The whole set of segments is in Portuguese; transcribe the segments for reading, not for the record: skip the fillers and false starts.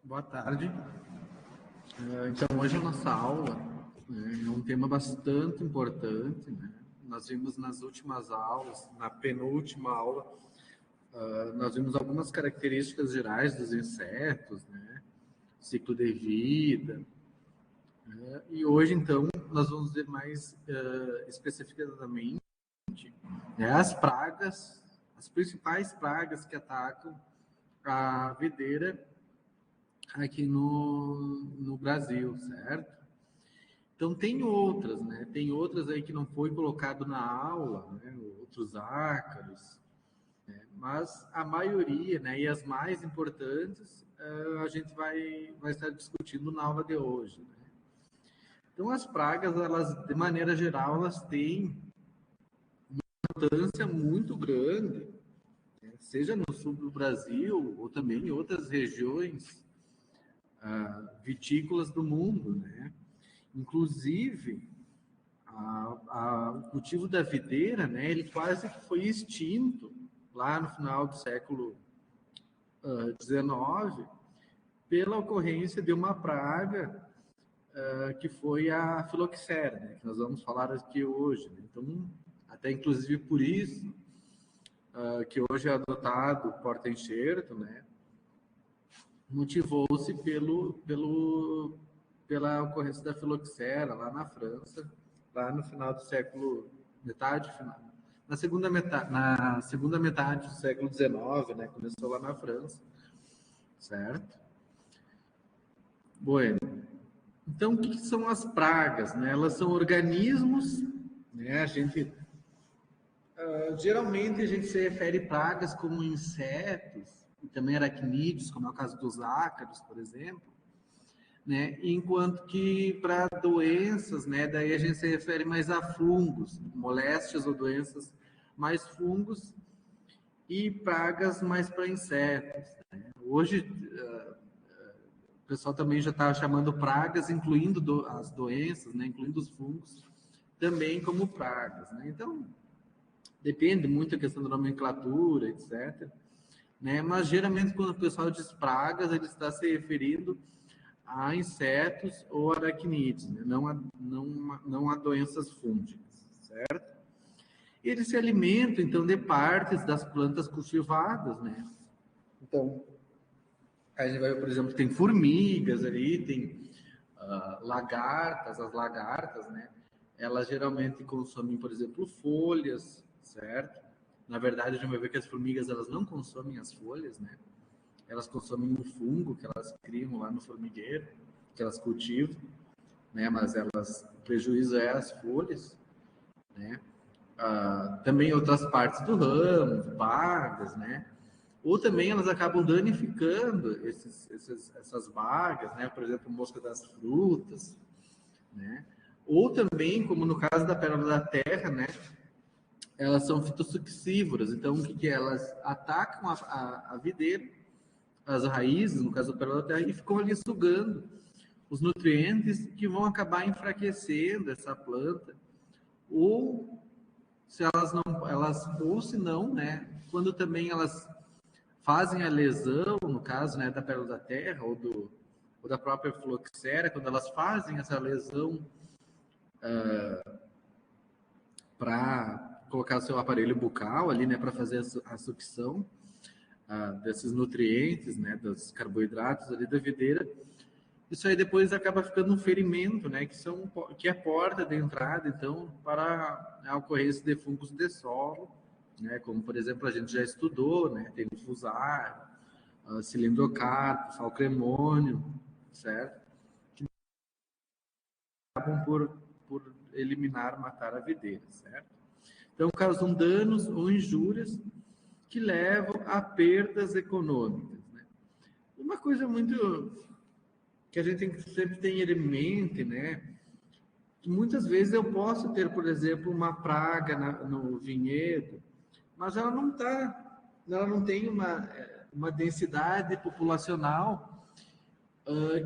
Boa tarde. Então, hoje a nossa aula é um tema bastante importante, né? Nós vimos nas últimas aulas, na penúltima aula, nós vimos algumas características gerais dos insetos, né? Ciclo de vida. E hoje, então, nós vamos ver mais especificamente, né, as pragas, as principais pragas que atacam a videira aqui no Brasil, certo? Então tem outras, né? Tem outras aí que não foi colocado na aula, né? Outros ácaros, né? Mas a maioria, né? E as mais importantes, a gente vai estar discutindo na aula de hoje, né? Então as pragas, elas, de maneira geral, elas têm uma importância muito grande, né? Seja no sul do Brasil ou também em outras regiões vitícolas do mundo, né? Inclusive, o cultivo da videira, né, ele quase que foi extinto lá no final do século XIX pela ocorrência de uma praga que foi a filoxera, né, que nós vamos falar aqui hoje. Né? Então, até inclusive por isso que hoje é adotado o porta-enxerto, né, motivou-se pela ocorrência da filoxera lá na França, lá no final do século, na segunda metade do século XIX, né? Começou lá na França, certo? Bueno, então o que são as pragas, né? Elas são organismos, né? Geralmente a gente se refere a pragas como insetos e também aracnídeos, como é o caso dos ácaros, por exemplo, né? Enquanto que para doenças, né, daí a gente se refere mais a fungos, moléstias ou doenças mais fungos e pragas mais para insetos. Né? Hoje o pessoal também já está chamando pragas, incluindo as doenças, né, incluindo os fungos, também como pragas. Né? Então, depende muito da questão da nomenclatura, etc. Né? Mas geralmente quando o pessoal diz pragas, ele está se referindo a insetos ou aracnídeos, né? Não a doenças fúngicas, certo? E eles se alimentam, então, de partes das plantas cultivadas, né? Então, a gente vai ver, por exemplo, tem formigas ali, tem lagartas, as lagartas, né? Elas geralmente consomem, por exemplo, folhas, certo? Na verdade, a gente vai ver que as formigas, elas não consomem as folhas, né? Elas consomem um fungo que elas criam lá no formigueiro, que elas cultivam, né? Mas o prejuízo é as folhas, né? Também outras partes do ramo, bagas, né? Ou também elas acabam danificando essas bagas, né? Por exemplo, mosca das frutas, né? Ou também, como no caso da pérola da terra, né? Elas são fitossuccívoras, então o que é? Elas atacam a videira, as raízes, no caso da pérola da terra, e ficam ali sugando os nutrientes que vão acabar enfraquecendo essa planta, ou se elas não, ou se não, né, quando também elas fazem a lesão, no caso, né, da pérola da terra ou da própria filoxera, quando elas fazem essa lesão para colocar o seu aparelho bucal ali, né, para fazer a sucção desses nutrientes, né, dos carboidratos ali da videira. Isso aí depois acaba ficando um ferimento, né, que é a porta de entrada, então, para a ocorrência de fungos de solo, né, como, por exemplo, a gente já estudou, né, tem o fusário, cilindrocarpo, falcremônio, certo? Que acabam por eliminar, matar a videira, certo? Então, causam danos ou injúrias que levam a perdas econômicas, né? Uma coisa muito que a gente sempre tem em mente, né? Que muitas vezes eu posso ter, por exemplo, uma praga no vinhedo, mas ela não tem uma densidade populacional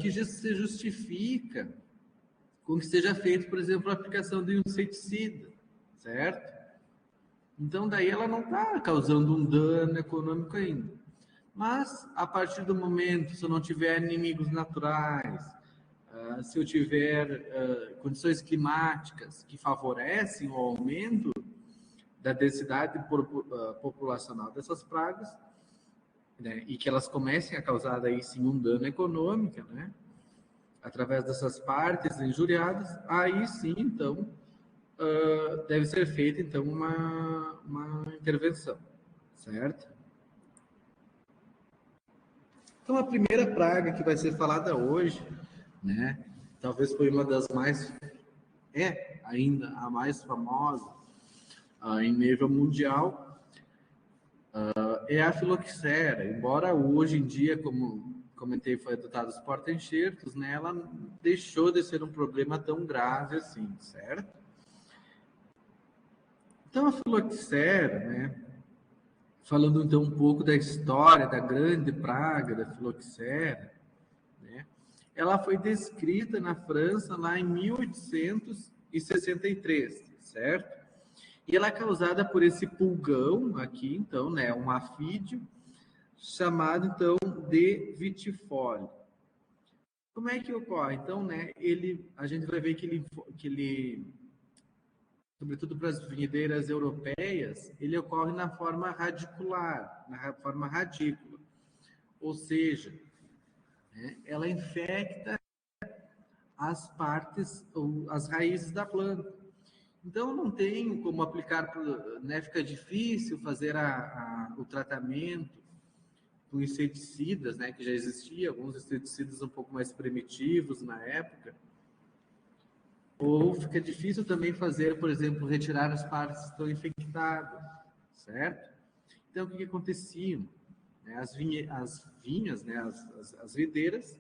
que se justifica com que seja feito, por exemplo, a aplicação de um inseticida, certo? Então, daí ela não está causando um dano econômico ainda. Mas, a partir do momento, se eu não tiver inimigos naturais, se eu tiver condições climáticas que favorecem o aumento da densidade populacional dessas pragas, né, e que elas comecem a causar aí sim um dano econômico, né, através dessas partes injuriadas, aí sim, então, deve ser feita então uma intervenção, certo? Então, a primeira praga que vai ser falada hoje, né, talvez foi uma das mais, ainda a mais famosa em nível mundial, é a filoxera. Embora hoje em dia, como comentei, foi adotado os porta-enxertos, né, ela deixou de ser um problema tão grave assim, certo? Então, a filoxera, né, falando então um pouco da história da grande praga da filoxera, né, ela foi descrita na França lá em 1863, certo? E ela é causada por esse pulgão aqui, então, né, um afídeo, chamado, então, de vitifólio. Como é que ocorre? Então, né, a gente vai ver que ele, sobretudo para as vinhedeiras europeias, ele ocorre na forma radicular, na forma radícula. Ou seja, né, ela infecta as partes, ou as raízes da planta. Então, não tem como aplicar, né, fica difícil fazer o tratamento com inseticidas, né, que já existia, alguns inseticidas um pouco mais primitivos na época, ou fica difícil também fazer, por exemplo, retirar as partes que estão infectadas, certo? Então, o que acontecia? As vinhas, né, as videiras,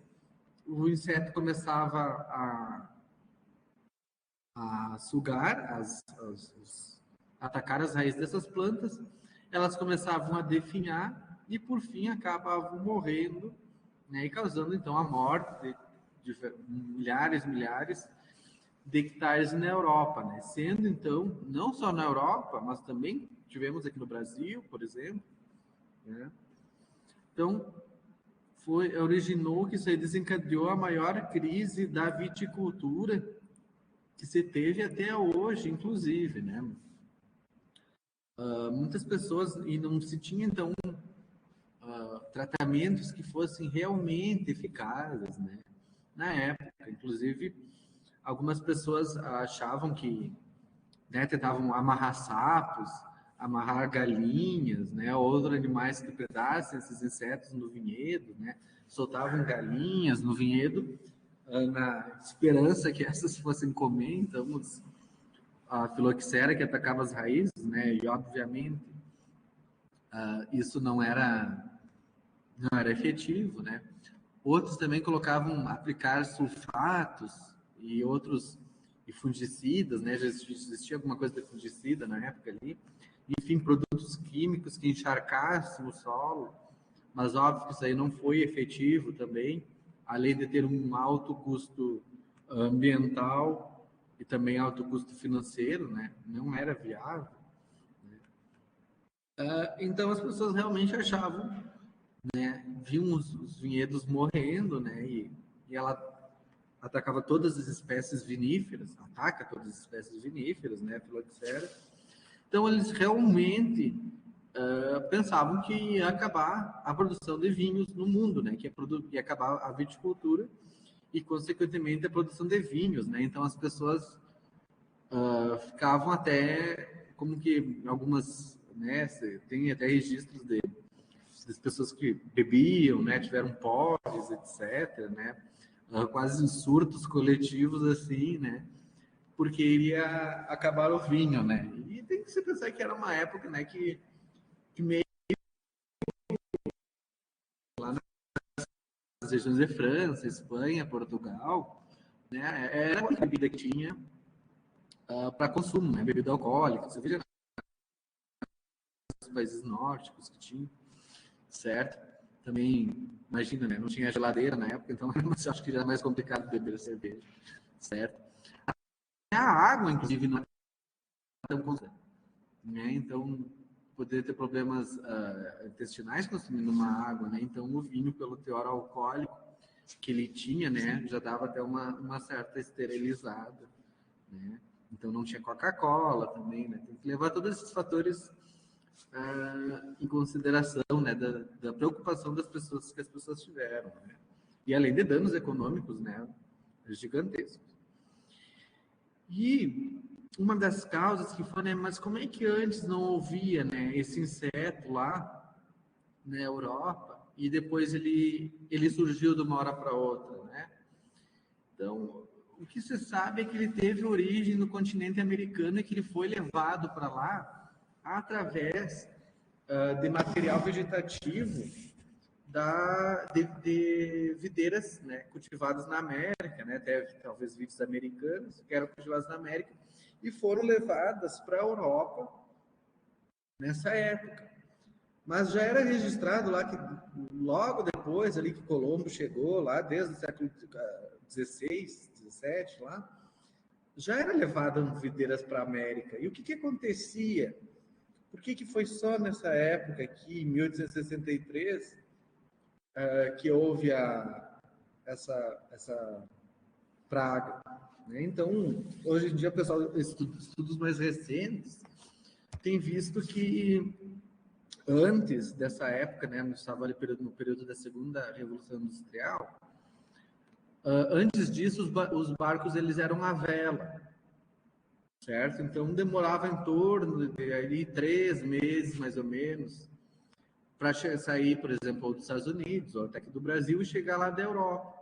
o inseto começava a sugar, atacar as raízes dessas plantas, elas começavam a definhar e, por fim, acabavam morrendo, né, e causando, então, a morte de milhares de hectares na Europa, né? Sendo, então, não só na Europa, mas também tivemos aqui no Brasil, por exemplo, né? Então, originou que isso aí desencadeou a maior crise da viticultura que se teve até hoje, inclusive, né? Muitas pessoas, e não se tinha, então, tratamentos que fossem realmente eficazes, né? Na época, inclusive, algumas pessoas achavam que, né, tentavam amarrar sapos, amarrar galinhas, né, outros animais que predassem esses insetos no vinhedo, né, soltavam galinhas no vinhedo, na esperança que essas fossem comer, então, a filoxera que atacava as raízes, né, e obviamente isso não era efetivo, né. Outros também colocavam aplicar sulfatos e outros e fungicidas, né? Já existia alguma coisa de fungicida na época ali. Enfim, produtos químicos que encharcassem o solo, mas óbvio que isso aí não foi efetivo também, além de ter um alto custo ambiental e também alto custo financeiro, né? Não era viável. Então as pessoas realmente achavam, né? Viam os vinhedos morrendo, né? E ela atacava todas as espécies viníferas, ataca todas as espécies viníferas, né, filoxera. Então, eles realmente pensavam que ia acabar a produção de vinhos no mundo, né, que ia acabar a viticultura e, consequentemente, a produção de vinhos, né. Então, as pessoas ficavam até, como que algumas, né, tem até registros das pessoas que bebiam, né, tiveram pores, etc., né, quase surtos coletivos assim, né, porque iria acabar o vinho, né, e tem que se pensar que era uma época, né, que meio lá nas regiões de França, Espanha, Portugal, né, era uma bebida que tinha para consumo, né, bebida alcoólica, você veja nos países nórdicos que tinha, certo? Também, imagina, né? Não tinha geladeira na época, então eu acho que já era mais complicado beber cerveja, certo? A água, inclusive, não é tão constante, né? Então, poder ter problemas intestinais consumindo uma água, né? Então, o vinho, pelo teor alcoólico que ele tinha, né, já dava até uma certa esterilizada, né? Então, não tinha Coca-Cola também, né? Tem que levar todos esses fatores em consideração, né, da preocupação das pessoas que as pessoas tiveram, né? E além de danos econômicos, né, gigantescos. E uma das causas que foi, né, mas como é que antes não havia, né, esse inseto lá na Europa e depois ele surgiu de uma hora para outra, né? Então, o que se sabe é que ele teve origem no continente americano e que ele foi levado para lá através de material vegetativo de videiras, né, cultivadas na América, né, até talvez vides americanas, que eram cultivadas na América, e foram levadas para a Europa nessa época. Mas já era registrado lá que logo depois ali que Colombo chegou, lá desde o século XVI, XVII, lá, já era levado videiras para a América. E o que acontecia? Por que foi só nessa época aqui, em 1863, que houve essa praga, né? Então, hoje em dia, pessoal, estudos mais recentes têm visto que antes dessa época, né, estava ali no período da segunda revolução industrial, antes disso os barcos eles eram a vela, certo? Então demorava em torno de ali 3 meses mais ou menos para sair, por exemplo, dos Estados Unidos ou até aqui do Brasil e chegar lá da Europa.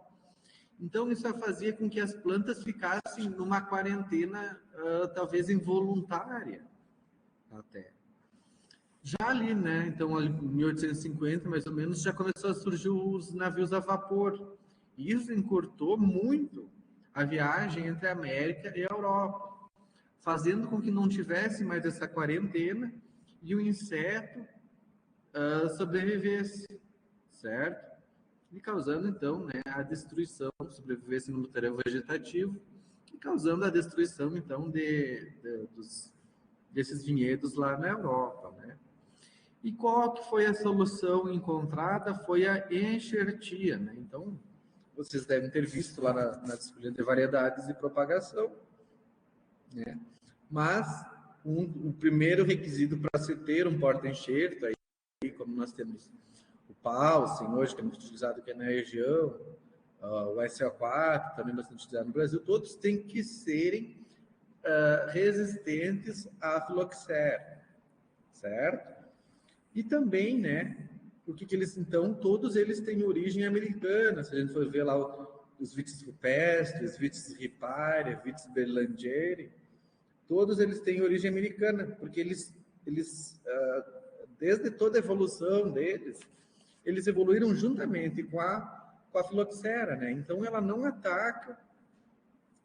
Então, isso fazia com que as plantas ficassem numa quarentena, talvez involuntária, até. Já ali, né? Então, ali, em 1850, mais ou menos, já começou a surgir os navios a vapor. E isso encurtou muito a viagem entre a América e a Europa, fazendo com que não tivesse mais essa quarentena e o inseto sobrevivesse, certo? E causando, então, né, a destruição, sobrevivesse no material vegetativo, e causando a destruição, então, desses vinhedos lá na Europa, né? E qual que foi a solução encontrada? Foi a enxertia, né? Então, vocês devem ter visto lá na disciplina de variedades e propagação, né? Mas o primeiro requisito para se ter um porta-enxerto, aí, como nós temos o Paulsen, hoje que é muito utilizado aqui na região, o SO4, também bastante utilizado no Brasil, todos têm que serem resistentes à filoxera, certo? E também, né, porque que eles, então, todos eles têm origem americana, se a gente for ver lá os Vitis rupestres, Vitis riparia, Vitis berlandieri, todos eles têm origem americana, porque eles desde toda a evolução deles, eles evoluíram juntamente com a filoxera, né? Então, ela não ataca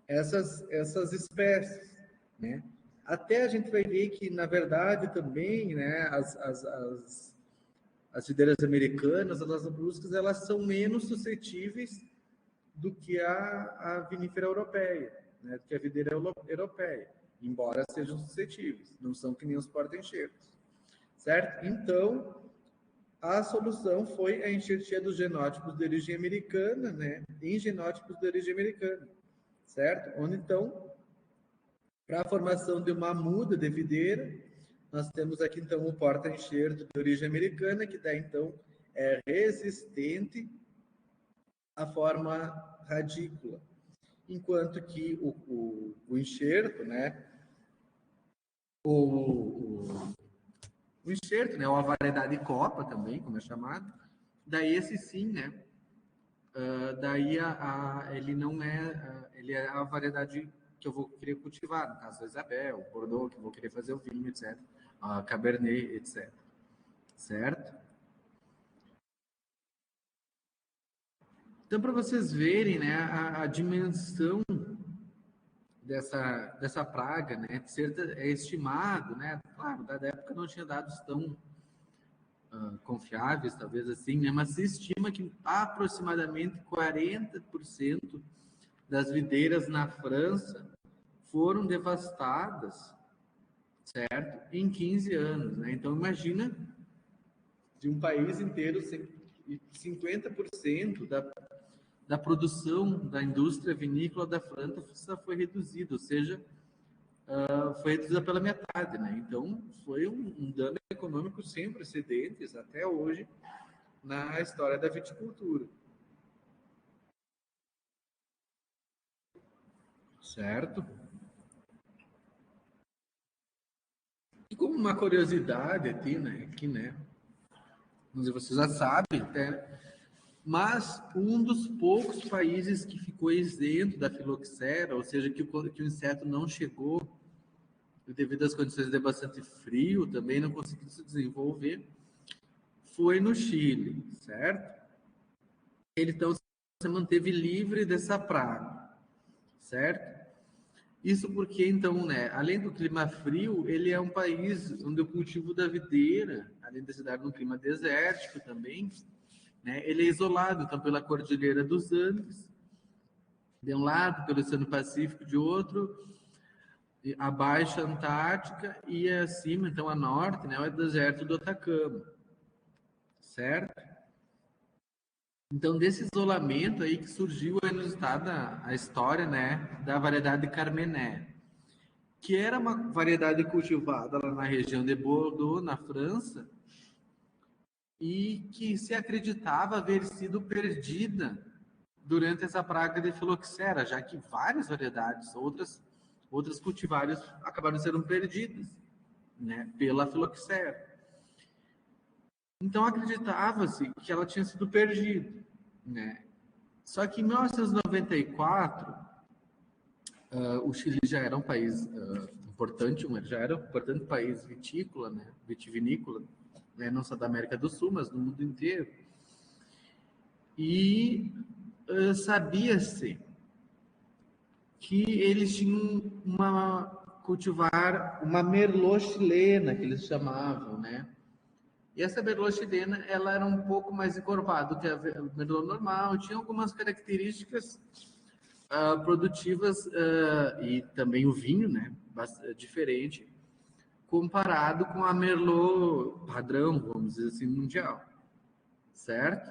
essas espécies, né? Até a gente vai ver que, na verdade, também, né, as videiras americanas, as lambruscas, elas são menos suscetíveis do que a vinífera europeia, né, do que a videira europeia, embora sejam suscetíveis, não são que nem os porta-enxertos, certo? Então, a solução foi a enxertia dos genótipos de origem americana, né, em genótipos de origem americana, certo? Onde, então, para a formação de uma muda de videira, nós temos aqui, então, o porta-enxerto de origem americana, que daí, então, é resistente à forma radícula. Enquanto que o enxerto, né, o enxerto, né, ou a variedade copa também, como é chamado, daí esse sim, né, daí ele não é, ele é a variedade que eu vou querer cultivar, no caso da Isabel, o Bordeaux, que eu vou querer fazer o vinho, etc. A Cabernet, etc. Certo? Então, para vocês verem, né, a dimensão dessa praga, né, é estimado, né, claro, da época não tinha dados tão confiáveis, talvez assim, né, mas se estima que aproximadamente 40% das videiras na França foram devastadas certo? Em 15 anos, né? Então, imagina de um país inteiro, 50% da produção da indústria vinícola da França foi reduzida, ou seja, foi reduzida pela metade, né? Então, foi um dano econômico sem precedentes até hoje na história da viticultura. Certo? E como uma curiosidade aqui, né? Não sei se você já sabe, né? Mas um dos poucos países que ficou isento da filoxera, ou seja, que o inseto não chegou, devido às condições de bastante frio, também não conseguiu se desenvolver, foi no Chile, certo? Ele então se manteve livre dessa praga, certo? Isso porque, então, né, além do clima frio, ele é um país onde o cultivo da videira, além de se dar num clima desértico também, né, ele é isolado, então, pela Cordilheira dos Andes, de um lado, pelo Oceano Pacífico de outro, a Baixa Antártica e acima, então, a norte, né, é o deserto do Atacama, certo? Então, desse isolamento aí que surgiu aí no estado a história, né, da variedade Carmené, que era uma variedade cultivada lá na região de Bordeaux, na França, e que se acreditava haver sido perdida durante essa praga de filoxera, já que várias variedades, outras cultivares acabaram sendo perdidas, né, pela filoxera. Então acreditava-se que ela tinha sido perdida, né? Só que em 1994, o Chile já era um país importante, já era um importante país vitícola, né, vitivinícola, né, não só da América do Sul, mas do mundo inteiro. E sabia-se que eles tinham cultivar uma merlot chilena, que eles chamavam, né? E essa merlot chilena, ela era um pouco mais encorpada do que a merlot normal, tinha algumas características produtivas e também o vinho, né, diferente, comparado com a merlot padrão, vamos dizer assim, mundial, certo?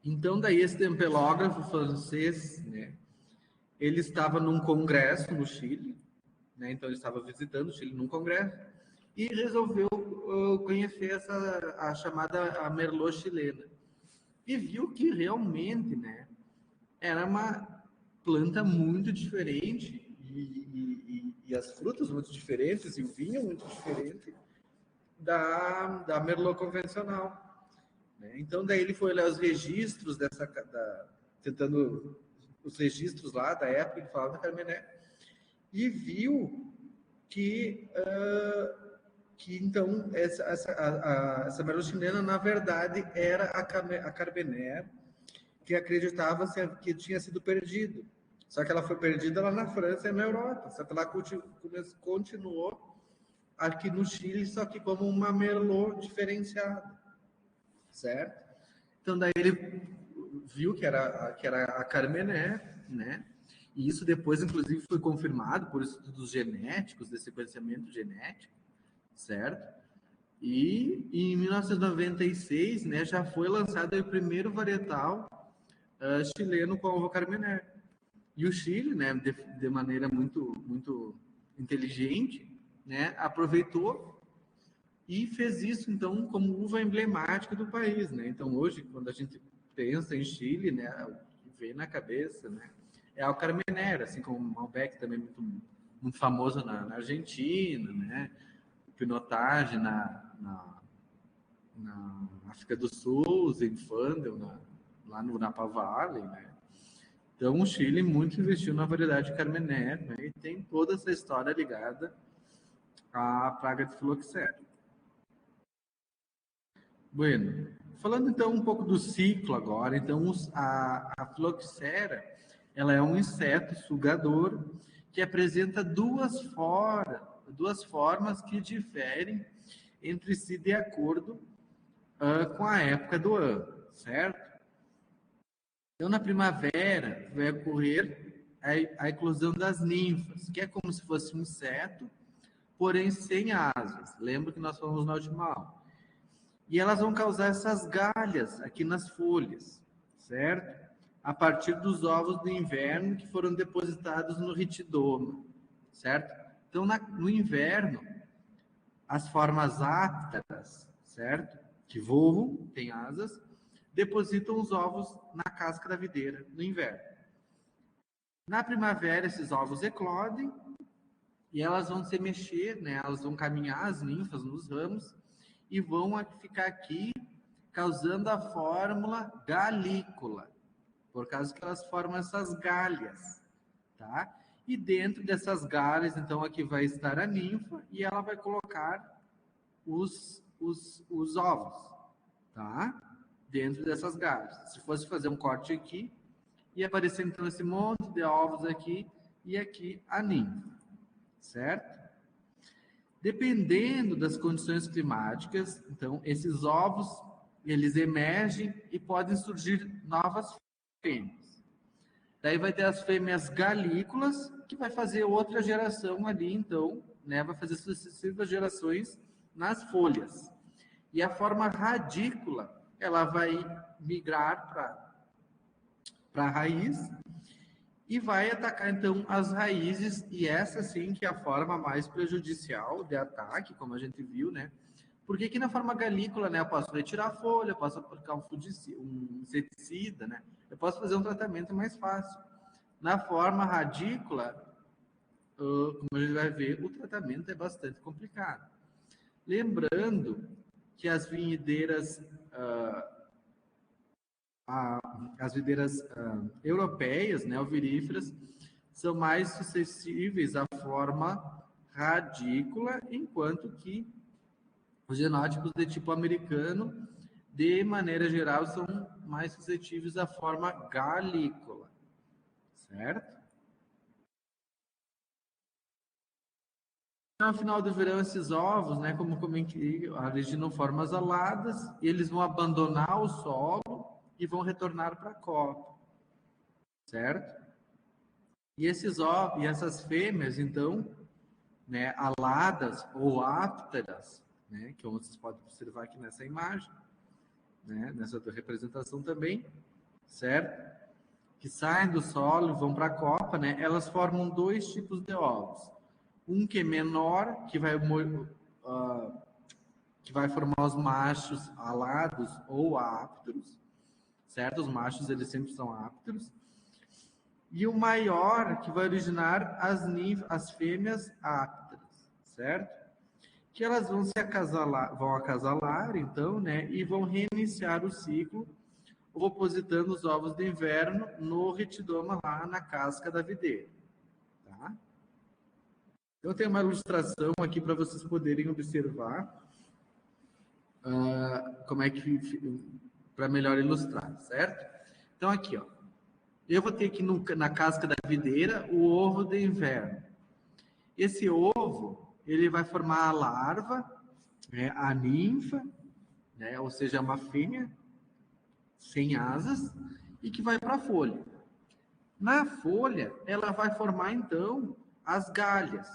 Então, daí esse tempelógrafo francês, né, ele estava num congresso no Chile, né, então ele estava visitando o Chile num congresso e resolveu conhecer a chamada a merlot chilena e viu que realmente, né, era uma planta muito diferente e as frutas muito diferentes e o vinho muito diferente da Merlot convencional, né? Então daí ele foi olhar os registros tentando os registros lá da época que falava da Carmené e viu que então essa Merlot chilena na verdade era a Carmené que acreditava que tinha sido perdido. Só que ela foi perdida lá na França e na Europa. Só que ela continuou aqui no Chile, só que como uma Merlot diferenciada, certo? Então daí ele viu que era a Carmené, né? E isso depois, inclusive, foi confirmado por estudos genéticos, de sequenciamento genético, certo? E em 1996, né, já foi lançado o primeiro varietal chileno com a uva Carmené. E o Chile, né, de maneira muito inteligente, né, aproveitou e fez isso então como uva emblemática do país, né? Então hoje, quando a gente pensa em Chile, né, o que vem na cabeça, né, é o Carmenère, assim como o Malbec também muito famoso na Argentina, né? O Pinotage na África do Sul, Zinfandel lá no Napa Valley, né? Então, o Chile muito investiu na variedade Carmené, né, e tem toda essa história ligada à praga de filoxera. Bueno, falando então um pouco do ciclo agora, então a filoxera, ela é um inseto sugador que apresenta duas formas que diferem entre si de acordo com a época do ano, certo? Então, na primavera, vai ocorrer a eclosão das ninfas, que é como se fosse um inseto, porém sem asas. Lembra que nós falamos na última aula. E elas vão causar essas galhas aqui nas folhas, certo? A partir dos ovos do inverno que foram depositados no ritidoma, certo? Então, no inverno, as formas ápteras, certo? Que voam, têm asas, depositam os ovos na casca da videira no inverno. Na primavera, esses ovos eclodem e elas vão se mexer, né? Elas vão caminhar, as ninfas, nos ramos e vão ficar aqui causando a fórmula galícula, por causa que elas formam essas galhas, tá? E dentro dessas galhas, então, aqui vai estar a ninfa e ela vai colocar os ovos, tá? Dentro dessas galhas. Se fosse fazer um corte aqui, ia aparecer, então, esse monte de ovos aqui e aqui a ninfa, certo? Dependendo das condições climáticas, então, esses ovos, eles emergem e podem surgir novas fêmeas. Daí vai ter as fêmeas galículas, que vai fazer outra geração ali, então, né? Vai fazer sucessivas gerações nas folhas. E a forma radícula, ela vai migrar para a raiz e vai atacar, então, as raízes, e essa, sim, que é a forma mais prejudicial de ataque, como a gente viu, né? Porque aqui na forma galícula, né, eu posso retirar a folha, eu posso aplicar um inseticida, né? Eu posso fazer um tratamento mais fácil. Na forma radícula, como a gente vai ver, o tratamento é bastante complicado. Lembrando que as vinhedeiras, as videiras europeias, né, oviríferas, são mais suscetíveis à forma radícula, enquanto que os genótipos de tipo americano, de maneira geral, são mais suscetíveis à forma galícola, certo? No final do verão, esses ovos, né, como comentei, originam formas aladas, e eles vão abandonar o solo e vão retornar para a copa, certo? E esses ovos, e essas fêmeas, então, né, aladas ou ápteras, né, que vocês podem observar aqui nessa imagem, né, nessa representação também, certo? Que saem do solo e vão para a copa, né? Elas formam dois tipos de ovos. Um que é menor, que vai formar os machos alados ou ápteros, certo? Os machos, eles sempre são ápteros. E o maior, que vai originar as fêmeas ápteras, certo? Que elas vão acasalar, então, né? E vão reiniciar o ciclo, opositando os ovos de inverno no retidoma lá na casca da videira, tá? Eu tenho uma ilustração aqui para vocês poderem observar como é que, para melhor ilustrar, certo? Então aqui, ó, eu vou ter aqui na casca da videira o ovo de inverno. Esse ovo, ele vai formar a larva, né, a ninfa, né, ou seja, uma fêmea sem asas e que vai para a folha. Na folha, ela vai formar, então, as galhas,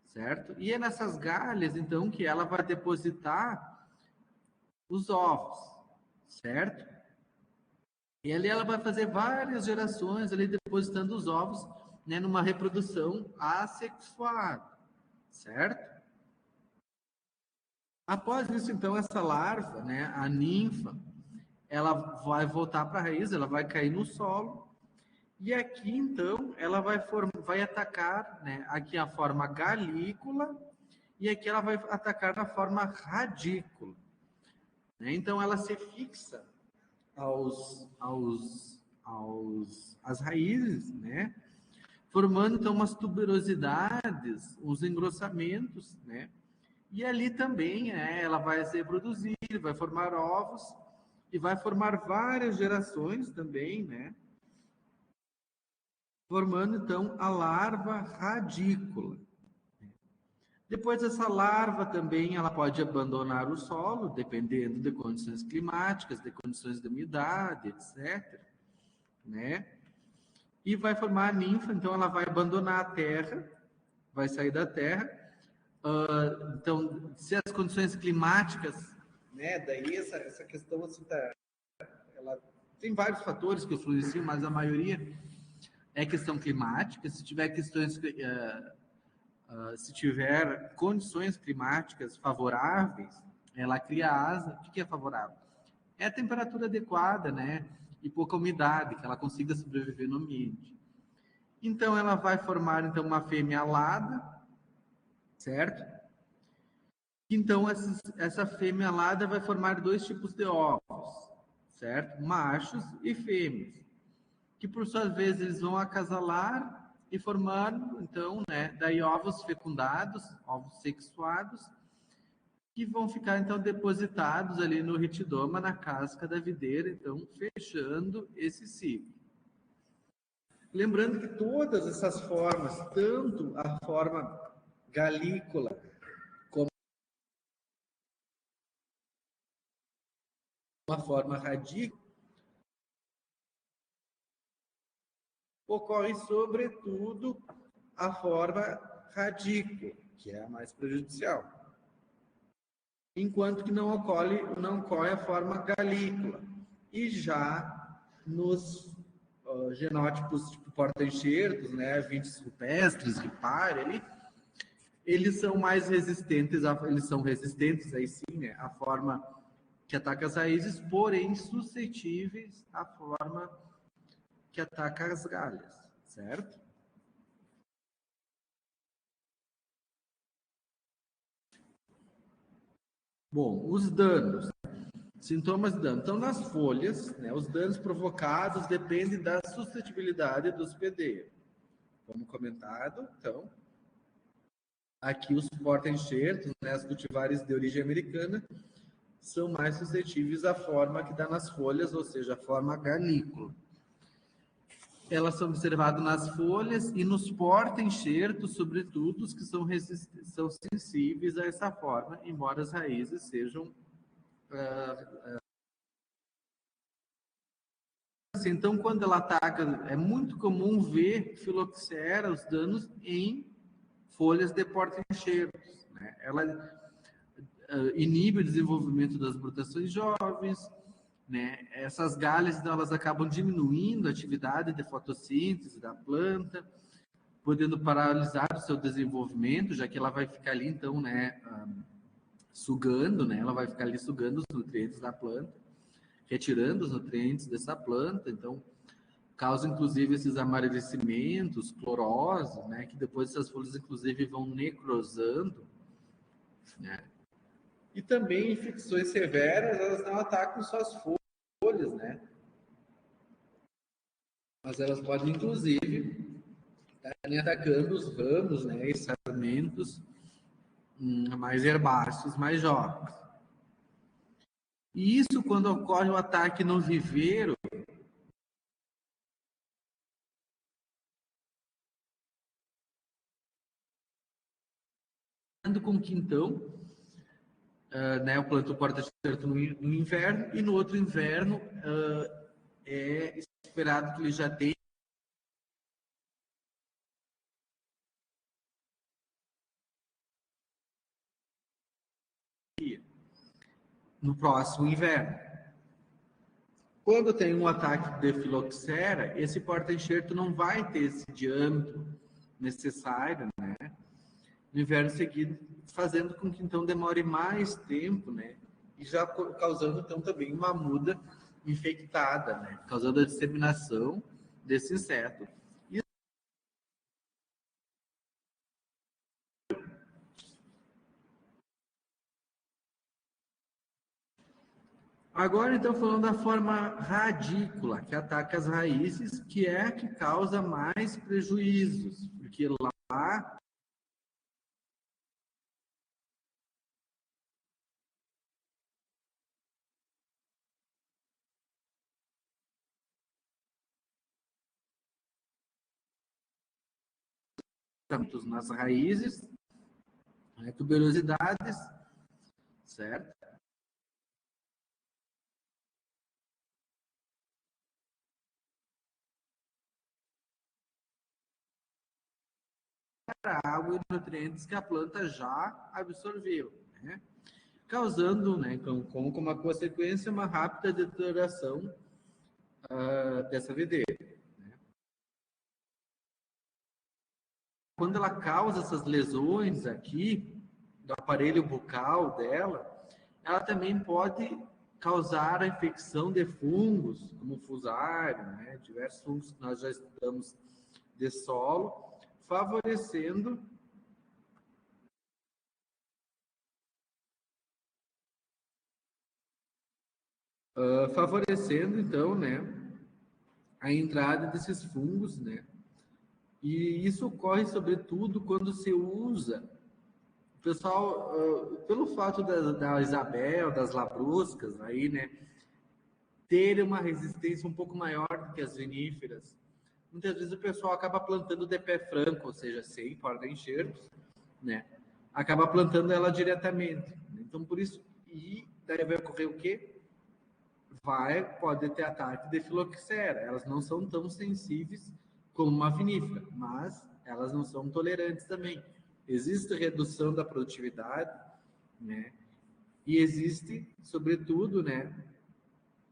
certo? E é nessas galhas, então, que ela vai depositar os ovos, certo? E ali ela vai fazer várias gerações ali depositando os ovos, né, numa reprodução assexuada, certo? Após isso, então, essa larva, né, a ninfa, ela vai voltar para a raiz, ela vai cair no solo, e aqui, então, ela vai atacar, né, aqui a forma galícula, e aqui ela vai atacar na forma radícula, né? Então, ela se fixa às raízes, né? Formando, então, umas tuberosidades, uns engrossamentos, né? E ali também, ela vai se reproduzir, vai formar ovos, e vai formar várias gerações também, né? Formando, então, a larva radícula. Depois, essa larva também ela pode abandonar o solo, dependendo de condições climáticas, de condições de umidade, etc., né? E vai formar a ninfa, então ela vai abandonar a terra, vai sair da terra, Então, se as condições climáticas, né, daí essa questão assim, ela tem vários fatores que influenciam, mas a maioria é questão climática. Se tiver se tiver condições climáticas favoráveis, ela cria asa. O que é favorável? É a temperatura adequada, né? E pouca umidade, que ela consiga sobreviver no ambiente. Então, ela vai formar então uma fêmea alada, certo? Então, essa fêmea alada vai formar dois tipos de ovos, certo? Machos e fêmeas, que por sua vez eles vão acasalar e formar, então, né, daí ovos fecundados, ovos sexuados, que vão ficar, então, depositados ali no retidoma, na casca da videira, então, fechando esse ciclo. Lembrando que todas essas formas, tanto a forma galícola, como a forma radícula, ocorre sobretudo a forma radícula, que é a mais prejudicial, enquanto que não ocorre a forma galícula. E já nos genótipos tipo porta-enxertos, né, vintes rupestres, ripária, ali, eles são mais resistentes, eles são resistentes aí sim, né, à forma que ataca as raízes, porém suscetíveis à forma que ataca as galhas, certo? Bom, os danos, sintomas de dano. Então, nas folhas, né, os danos provocados dependem da suscetibilidade do hospedeiro. Como comentado, então, aqui os porta-enxertos, né, as cultivares de origem americana, são mais suscetíveis à forma que dá nas folhas, ou seja, a forma galícula. Elas são observadas nas folhas e nos porta-enxertos, sobretudo, os que são sensíveis a essa forma, embora as raízes sejam. Então, quando ela ataca, é muito comum ver filoxera, os danos em folhas de porta-enxertos, né? Ela inibe o desenvolvimento das brotações jovens, né? Essas galhas, então, elas acabam diminuindo a atividade de fotossíntese da planta, podendo paralisar o seu desenvolvimento, já que ela vai ficar ali, então, né, sugando, né? Ela vai ficar ali sugando os nutrientes da planta, retirando os nutrientes dessa planta, então causa inclusive esses amarelecimentos, clorose, né? Que depois essas folhas inclusive vão necrosando, né? E também infecções severas, elas não atacam só as folhas, né? Mas elas podem inclusive estarem atacando os ramos, né? E sarmentos mais herbáceos, mais jovens. E isso quando ocorre o ataque no viveiro, com que então, né, o plantio pode estar certo no inverno, e no outro inverno é esperado que ele já tenha no próximo inverno. Quando tem um ataque de filoxera, esse porta-enxerto não vai ter esse diâmetro necessário, né, no inverno seguinte, fazendo com que então demore mais tempo, né, e já causando então também uma muda infectada, né, causando a disseminação desse inseto. Agora, então, falando da forma radícula, que ataca as raízes, que é a que causa mais prejuízos, porque lá estamos nas raízes, né, tuberosidades, certo? água e nutrientes que a planta já absorveu, né? Causando, né, como uma consequência, uma rápida deterioração dessa videira. Né? Quando ela causa essas lesões aqui, do aparelho bucal dela, ela também pode causar a infecção de fungos, como fusário, né, diversos fungos que nós já estudamos de solo, favorecendo então, né, a entrada desses fungos, né? E isso ocorre sobretudo quando se usa, o pessoal, pelo fato da Isabel, das labruscas aí, né, ter uma resistência um pouco maior do que as viníferas, muitas vezes o pessoal acaba plantando de pé franco, ou seja, sem porta-enxertos, né? Acaba plantando ela diretamente. Então, por isso, e daí vai ocorrer o quê? Pode ter ataque de filoxera. Elas não são tão sensíveis como uma vinífera, mas elas não são tolerantes também. Existe redução da produtividade, né? E existe, sobretudo, né?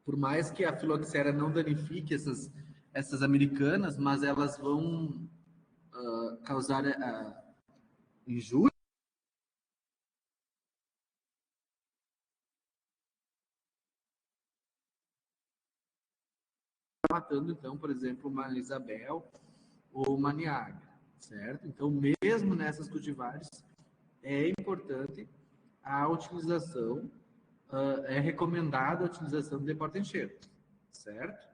Por mais que a filoxera não danifique essas americanas, mas elas vão causar injúria, matando, então, por exemplo, uma Isabel ou uma Niágara, certo? Então, mesmo nessas cultivares, é importante a utilização, é recomendada a utilização de porta-enxertos, certo?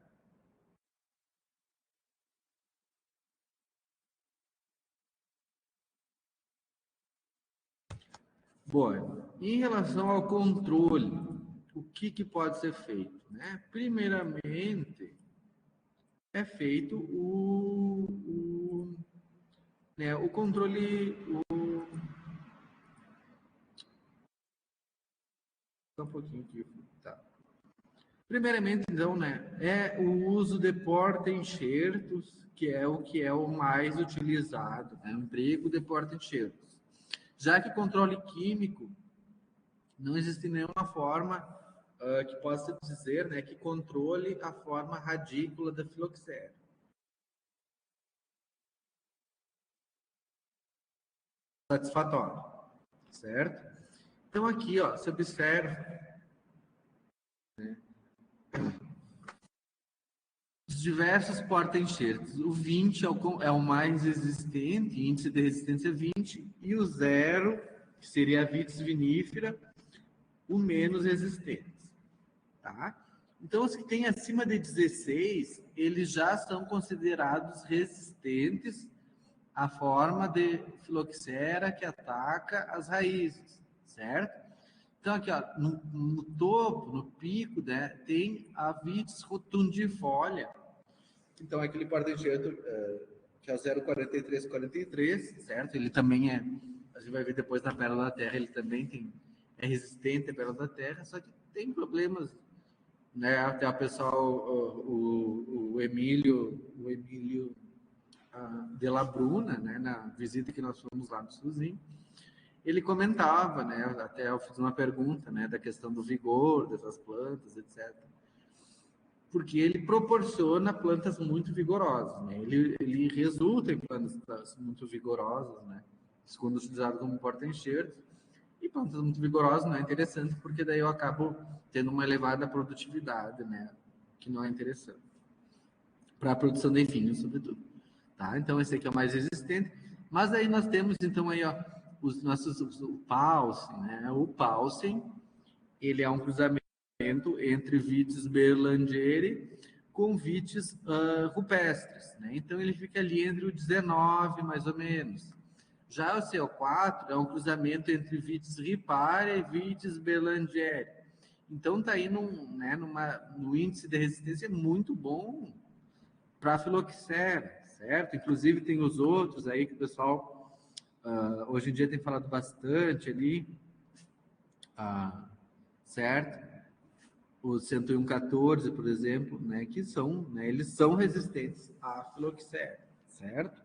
Bom, em relação ao controle, o que pode ser feito? Né? Primeiramente, é feito o controle. Só um pouquinho aqui. Tá. Primeiramente, então, né, é o uso de porta-enxertos, que é o mais utilizado, né, o emprego de porta-enxertos. Já que controle químico, não existe nenhuma forma que possa dizer, né, que controle a forma radícula da filoxera. Satisfatório, certo? Então aqui, ó, se observa, né, os diversos porta-enxertos. O 20 é o mais resistente, índice de resistência 20, e o 0, que seria a vitis vinífera, o menos resistente. Tá? Então, os que têm acima de 16, eles já são considerados resistentes à forma de filoxera que ataca as raízes, certo? Então, aqui, ó, no topo, no pico, né, tem a vitis rotundifolia. Então, aquele porta-enxerto que é o 0,4343, certo? Ele também a gente vai ver depois na Pérola da Terra, ele também é resistente à Pérola da Terra, só que tem problemas, né? Até o pessoal, o Emílio de La Bruna, né, na visita que nós fomos lá no Suzinho, ele comentava, né, até eu fiz uma pergunta, né, da questão do vigor dessas plantas, etc. Porque ele proporciona plantas muito vigorosas, né? Ele resulta em plantas muito vigorosas, né? Quando utilizado como porta-enxerto. E plantas muito vigorosas não é interessante, porque daí eu acabo tendo uma elevada produtividade, né? Que não é interessante. Para a produção de vinho, sobretudo. Tá? Então, esse aqui é o mais resistente. Mas aí nós temos, então, aí, ó, os nossos, o Paulsen, né? O Paulsen, ele é um cruzamento entre vites berlandieri com vites rupestres, né? Então ele fica ali entre o 19, mais ou menos. Já o CO4 é um cruzamento entre vites ripária e vites berlandieri. Então está aí num índice de resistência muito bom para a filoxera, certo? Inclusive tem os outros aí que o pessoal hoje em dia tem falado bastante ali, certo? Os 101,14, por exemplo, né, que são, né, eles são resistentes à filoxera, certo?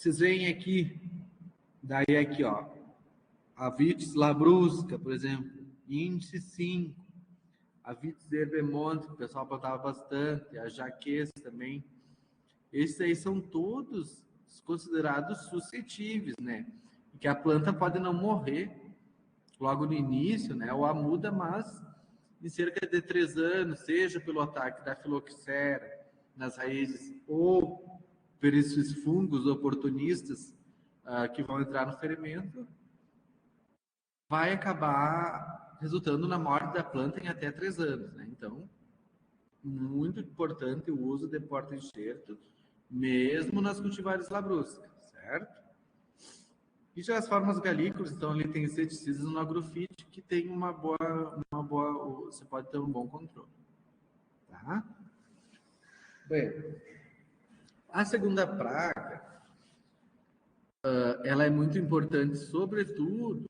Vocês veem aqui, daí aqui, ó, a Vitis labrusca, por exemplo, índice 5, a Vitis herbemonte, que o pessoal plantava bastante, a jaquez também. Esses aí são todos considerados suscetíveis, né? Que a planta pode não morrer logo no início, né? Ou a muda, mas em cerca de 3 anos, seja pelo ataque da filoxera nas raízes ou por esses fungos oportunistas que vão entrar no ferimento, vai acabar resultando na morte da planta em até 3 anos, né? Então, muito importante o uso de porta-enxerto, mesmo nas cultivares labruscas, certo? E já as formas galícolas, então ali tem inseticidas no agrofite que tem uma boa, você pode ter um bom controle, tá? Bem, a segunda praga, ela é muito importante, sobretudo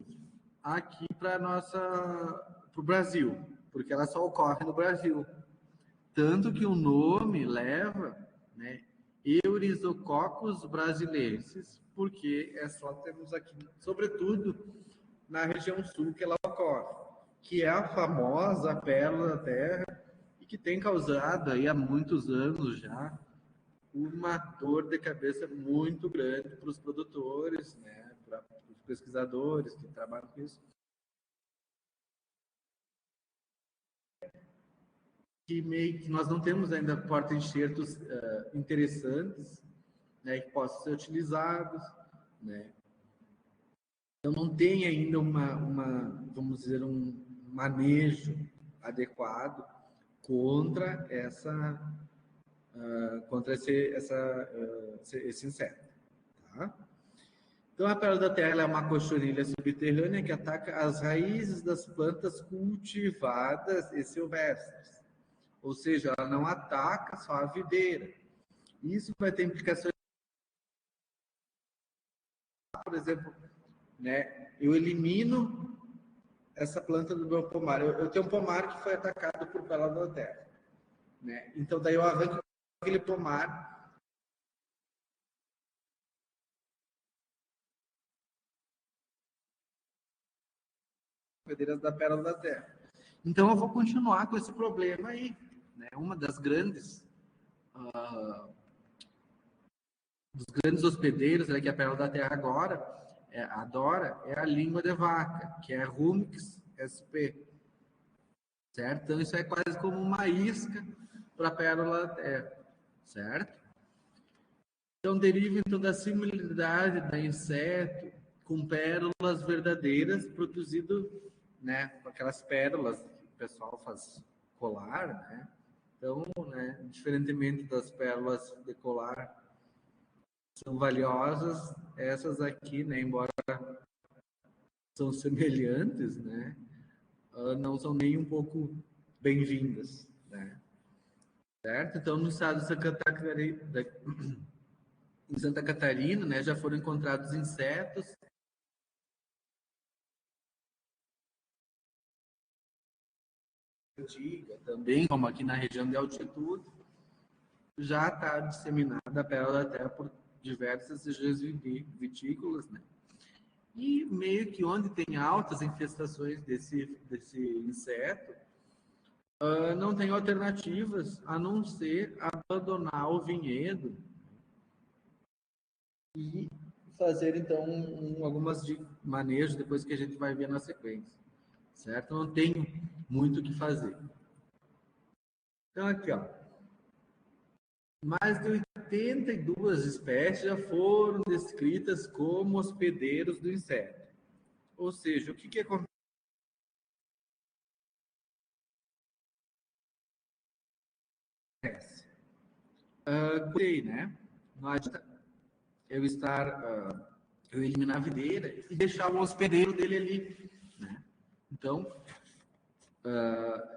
aqui para o Brasil, porque ela só ocorre no Brasil. Tanto que o nome leva, né, Eurizococcus brasilensis, porque só temos aqui, sobretudo na região sul que ela ocorre, que é a famosa pérola da terra e que tem causado aí há muitos anos já uma dor de cabeça muito grande para os produtores, né, para os pesquisadores que trabalham com isso. Que meio que nós não temos ainda porta-enxertos interessantes, né, que possam ser utilizados, né? Então não tem ainda vamos dizer, um manejo adequado contra esse inseto, tá? Então a pérola da terra é uma cochonilha subterrânea que ataca as raízes das plantas cultivadas e silvestres. Ou seja, ela não ataca só a videira. Isso vai ter implicações, por exemplo, né? Eu elimino essa planta do meu pomar. Eu tenho um pomar que foi atacado por pérola da terra, né? Então daí eu arranco aquele pomar, hospedeiras da pérola da terra. Então eu vou continuar com esse problema aí, né? Uma das grandes dos grandes hospedeiros, né, que a pérola da terra agora adora, é a língua de vaca, que é Rumex sp, certo? Então isso é quase como uma isca para a pérola da terra, certo? Então deriva então da similaridade da inseto com pérolas verdadeiras produzido, né, com aquelas pérolas que o pessoal faz colar, né? Então, né, diferentemente das pérolas de colar são valiosas, essas aqui, né, embora são semelhantes, né, não são nem um pouco bem-vindas, né? Certo? Então, no estado de Santa Catarina, em Santa Catarina, né, já foram encontrados insetos antiga também, como aqui na região de altitude, já está disseminada a pérola da terra por diversas regiões vitícolas, né? E meio que onde tem altas infestações desse inseto, não tem alternativas a não ser abandonar o vinhedo e fazer, então, algumas de manejo depois que a gente vai ver na sequência, certo? Não tem muito o que fazer. Então, aqui, ó, mais de 82 espécies já foram descritas como hospedeiros do inseto. Ou seja, o que acontece? Né? Não adianta eu eliminar a videira e deixar o hospedeiro dele ali, né? Então,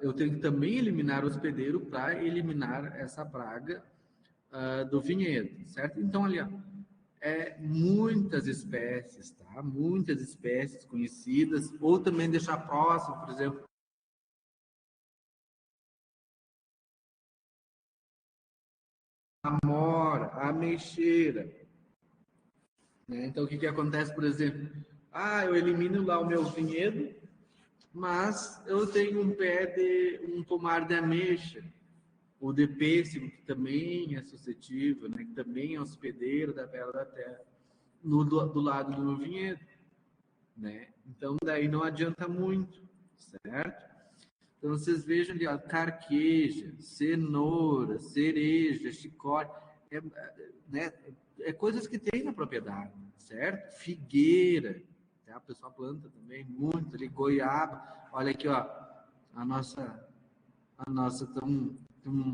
eu tenho que também eliminar o hospedeiro para eliminar essa praga do vinhedo, certo? Então, ali, ó, muitas espécies, tá? Muitas espécies conhecidas, ou também deixar próximo, por exemplo, a amora, a ameixeira, né? Então, o que acontece, por exemplo? Eu elimino lá o meu vinhedo, mas eu tenho um pomar de ameixa, ou de pêssego, que também é suscetível, né? Que também é hospedeiro da Pérola da Terra, do lado do meu vinhedo, né? Então, daí não adianta muito, certo? Então, vocês vejam ali, ó, carqueja, cenoura, cereja, chicote, né? Coisas que tem na propriedade, certo? Figueira, tá? O pessoal planta também muito ali, goiaba. Olha aqui, ó, a nossa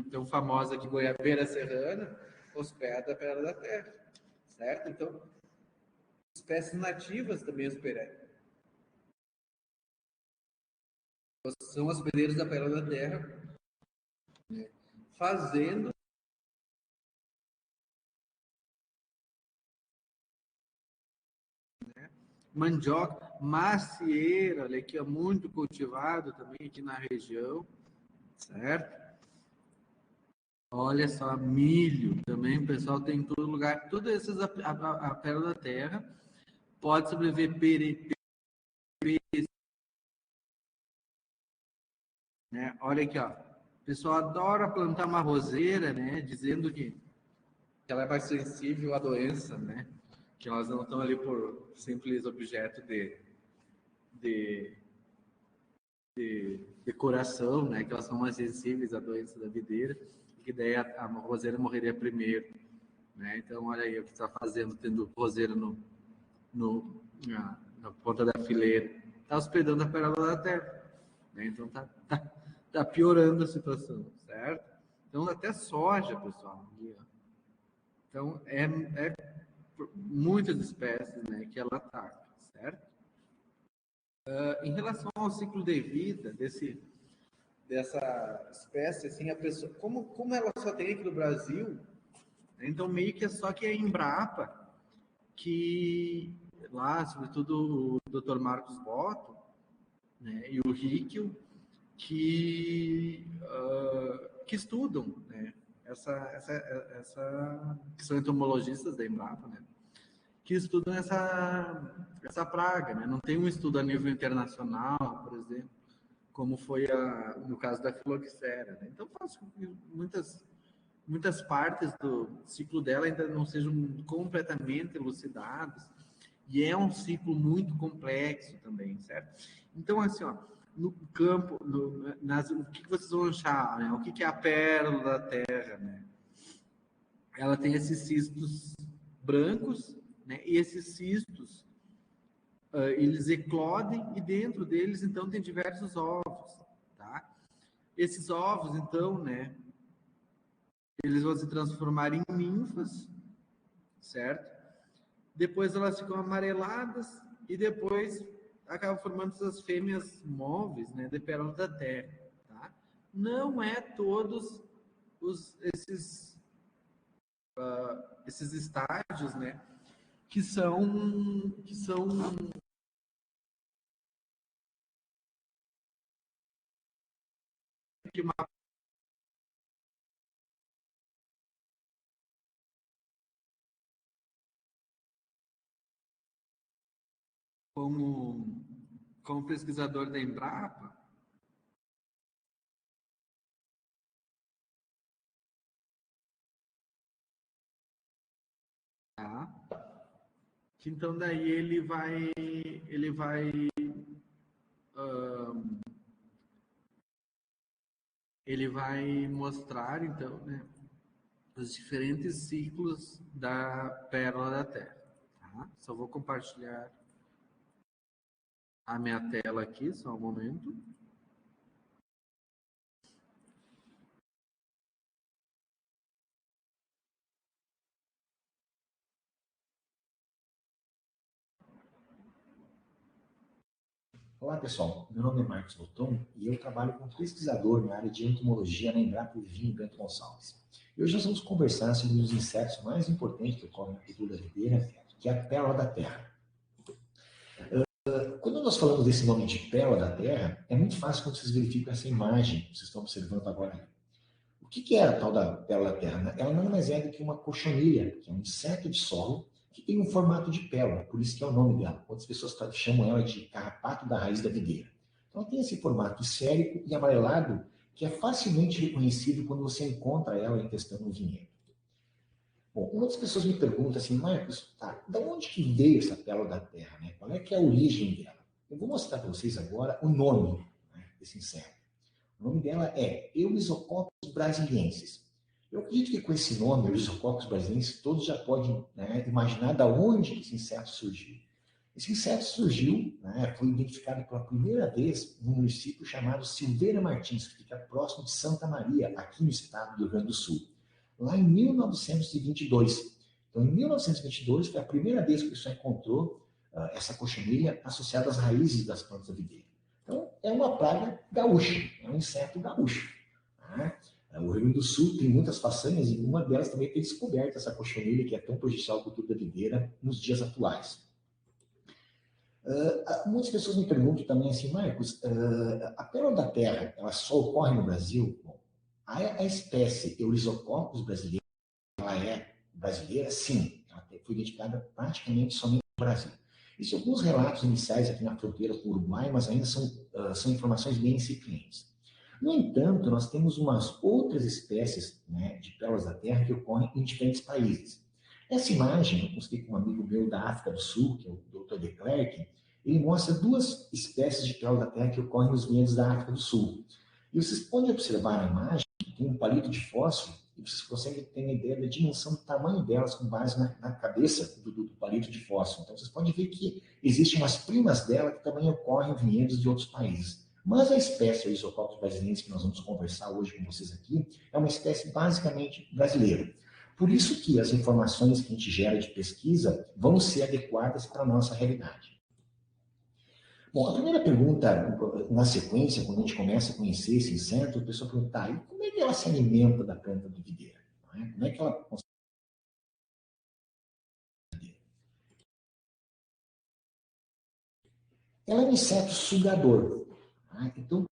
tão famosa aqui, goiabeira serrana, hospeda a Pérola da Terra, certo? Então, espécies nativas também são hospedeiros da Pérola da Terra, né? Fazendo mandioca, macieira, olha aqui, é muito cultivado também aqui na região, certo? Olha só, milho também, o pessoal tem em todo lugar. Tudo esses, a pérola da terra, pode sobreviver né? Olha aqui, ó. O pessoal adora plantar uma roseira, né? Dizendo que ela é mais sensível à doença, né? Que elas não estão ali por simples objeto de decoração, né? Que elas são mais sensíveis à doença da videira, e que daí a roseira morreria primeiro, né? Então, olha aí o que está fazendo, tendo roseira na ponta da fileira. Está hospedando a pérola da terra, né? Então, tá piorando a situação, certo? Então, até soja, pessoal. Então, é muitas espécies, né, que ela ataca, certo? Em relação ao ciclo de vida dessa espécie, assim, a pessoa, como ela só tem aqui no Brasil, então meio que é só que a Embrapa, que lá, sobretudo o Dr. Marcos Botto, né, e o Rickel, que estudam, né, que são entomologistas da Embrapa, né, que estudam essa praga, né? Não tem um estudo a nível internacional, por exemplo, como foi no caso da filoxera, né? Então, faz com que muitas partes do ciclo dela ainda não sejam completamente elucidadas, e é um ciclo muito complexo também, certo? Então, assim, ó, no campo, o que vocês vão achar, né? O que é a pérola da terra, né? Ela tem esses cistos brancos, né? E esses cistos, eles eclodem e dentro deles, então, tem diversos ovos, tá? Esses ovos, então, né? Eles vão se transformar em ninfas, certo? Depois elas ficam amareladas e depois acabam formando essas fêmeas móveis, né? De pérola da terra, tá? Não é todos esses estágios, né? Que são de uma como pesquisador da Embrapa, tá? Que então daí ele vai mostrar então, né, os diferentes ciclos da pérola da Terra, tá? Só vou compartilhar a minha tela aqui, só um momento. Olá pessoal, meu nome é Marcos Botton e eu trabalho como pesquisador na área de entomologia na Embrapa Vinho Bento Gonçalves. E hoje nós vamos conversar sobre um dos insetos mais importantes que ocorrem na cultura da videira, que é a pérola da terra. Quando nós falamos desse nome de pérola da terra, é muito fácil quando vocês verificam essa imagem que vocês estão observando agora. O que é a tal da pérola da terra? Ela nada mais é do que uma cochonilha, que é um inseto de solo, que tem um formato de pérola, por isso que é o nome dela. Outras pessoas chamam ela de carrapato da raiz da videira. Então, ela tem esse formato esférico e amarelado que é facilmente reconhecível quando você encontra ela em testando um vinhedo. Bom, muitas pessoas me perguntam assim, Marcos, tá, de onde que veio essa pérola da terra? Né? Qual é que é a origem dela? Eu vou mostrar para vocês agora o nome, né, desse inseto. O nome dela é Eulisococcus brasiliensis. Eu acredito que com esse nome, Eulisococcus brasiliensis, todos já podem, né, imaginar de onde esse inseto surgiu. Esse inseto surgiu, né, foi identificado pela primeira vez num município chamado Silveira Martins, que fica próximo de Santa Maria, aqui no estado do Rio Grande do Sul, lá em 1922. Então, em 1922, foi a primeira vez que o pessoal encontrou essa cochonilha associada às raízes das plantas da videira. Então, é uma praga gaúcha, é um inseto gaúcho. Né? O Rio Grande do Sul tem muitas façanhas e uma delas também tem descoberto essa cochonilha que é tão prejudicial à cultura da videira nos dias atuais. Muitas pessoas me perguntam também assim, Marcos, a pérola da terra, ela só ocorre no Brasil? Bom, a espécie Eulisococcus brasileira, ela é brasileira? Sim, ela foi identificada praticamente somente no Brasil. Existem alguns relatos iniciais aqui na fronteira com o Uruguai, mas ainda são informações bem incipientes. No entanto, nós temos umas outras espécies, né, de pérolas da terra que ocorrem em diferentes países. Essa imagem, eu mostrei com um amigo meu da África do Sul, que é o Dr. de Klerk, ele mostra duas espécies de pérola da terra que ocorrem nos vinhedos da África do Sul. E vocês podem observar na imagem que tem um palito de fósforo e vocês conseguem ter uma ideia da dimensão do tamanho delas com base na cabeça do palito de fósforo. Então, vocês podem ver que existem umas primas dela que também ocorrem em vinhedos de outros países. Mas a espécie Eulisococcus brasiliensis que nós vamos conversar hoje com vocês aqui é uma espécie basicamente brasileira. Por isso que as informações que a gente gera de pesquisa vão ser adequadas para a nossa realidade. Bom, a primeira pergunta, na sequência, quando a gente começa a conhecer esse inseto, a pessoa pergunta, e como é que ela se alimenta da planta de videira? Como é que ela consegue? Ela é um inseto sugador. Então,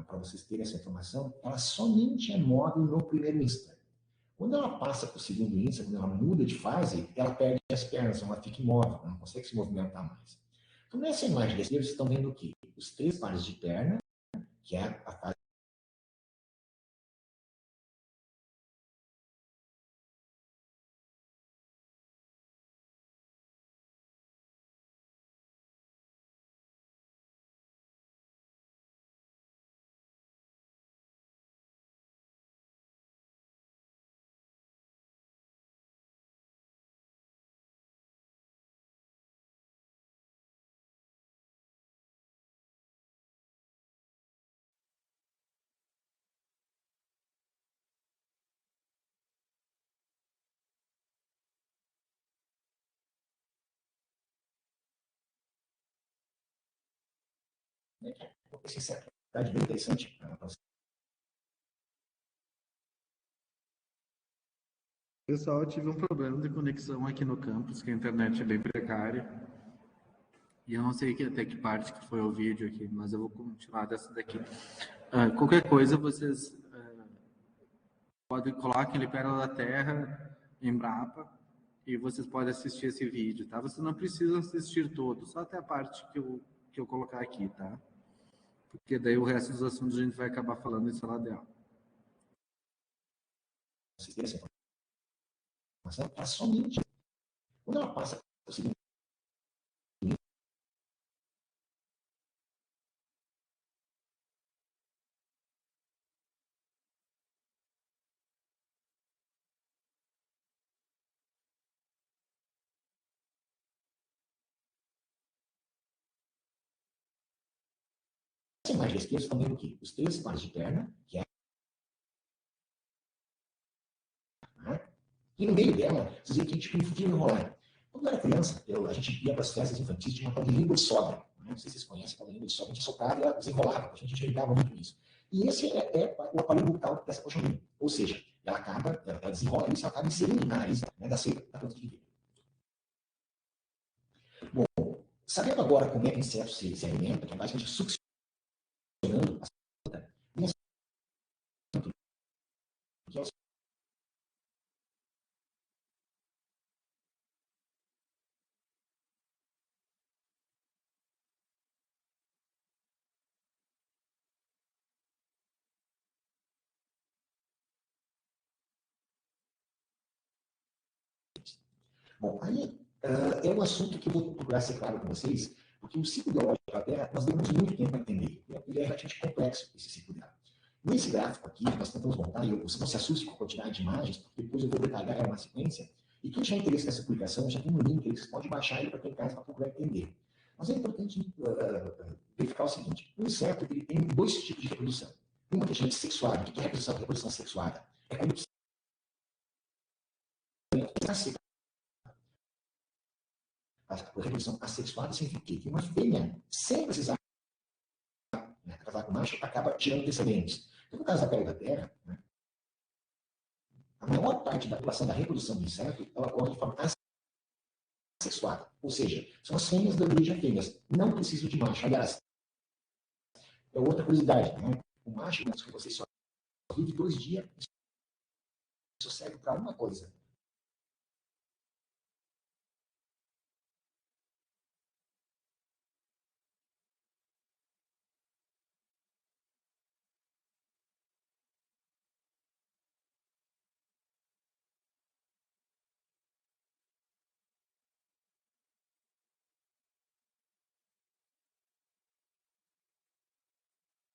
para vocês terem essa informação, ela somente é móvel no primeiro instante. Quando ela passa para o segundo instante, quando ela muda de fase, ela perde as pernas, ela fica imóvel, ela não consegue se movimentar mais. Então, nessa imagem desse vocês estão vendo o quê? Os três pares de perna, que é a fase. Né? Esse inseto é bem interessante. Pessoal, eu tive um problema de conexão aqui no campus, que a internet é bem precária. E eu não sei até que parte que foi o vídeo aqui, mas eu vou continuar dessa daqui. Qualquer coisa, vocês podem colocar aquele Pérola da Terra em Brapa e vocês podem assistir esse vídeo, tá? Vocês não precisam assistir todo, só até a parte que eu colocar aqui, tá? Porque daí o resto dos assuntos a gente vai acabar falando em sala de aula. vocês terem essa informação, ela somente, quando ela passa o seguinte, essa imagem da esquerda estão vendo o quê? Os 3 pares de perna, que é, né? E no meio dela, vocês veem que tipo um fio enrolado. Quando eu era criança, a gente ia para as festas infantis, tinha uma tal de língua de sogra. Né? Não sei se vocês conhecem a tal de língua de sogra, a gente soltava e ela desenrolava, a gente enxergava muito isso. E esse é o aparelho bucal dessa coxinha. Ou seja, ela desenrola isso, ela acaba inserindo na nariz, né, da seita da planta de vida. Bom, sabendo agora como é que o inseto se alimenta, que é basicamente succionando a planta, que é o bom, aí é um assunto que eu vou procurar ser claro com vocês, porque o ciclo biológico da Terra, nós demoramos muito tempo para entender. Ele é relativamente complexo, esse ciclo dela. Nesse gráfico aqui, nós tentamos montar, e você não se assuste com a quantidade de imagens, porque depois eu vou detalhar ela na sequência, e quem tiver interesse nessa publicação, já tem um link aí que você pode baixar ele para quem em casa para procurar entender. Mas é importante verificar o seguinte, o inseto ele tem 2 tipos de reprodução. Uma que a gente sexuada. O que é reprodução? Reprodução sexuada é quando está a reprodução assexuada significa que uma fêmea, sem precisar, né, casar com macho, acaba tirando descendentes. Então, no caso da pele da Terra, né, a maior parte da população da reprodução do inseto ela ocorre de forma assexuada. Ou seja, são as fêmeas da origem a fêmeas. Não precisam de macho. Aliás, é outra curiosidade. Né? O macho, que você só vive 2 dias, isso serve para uma coisa.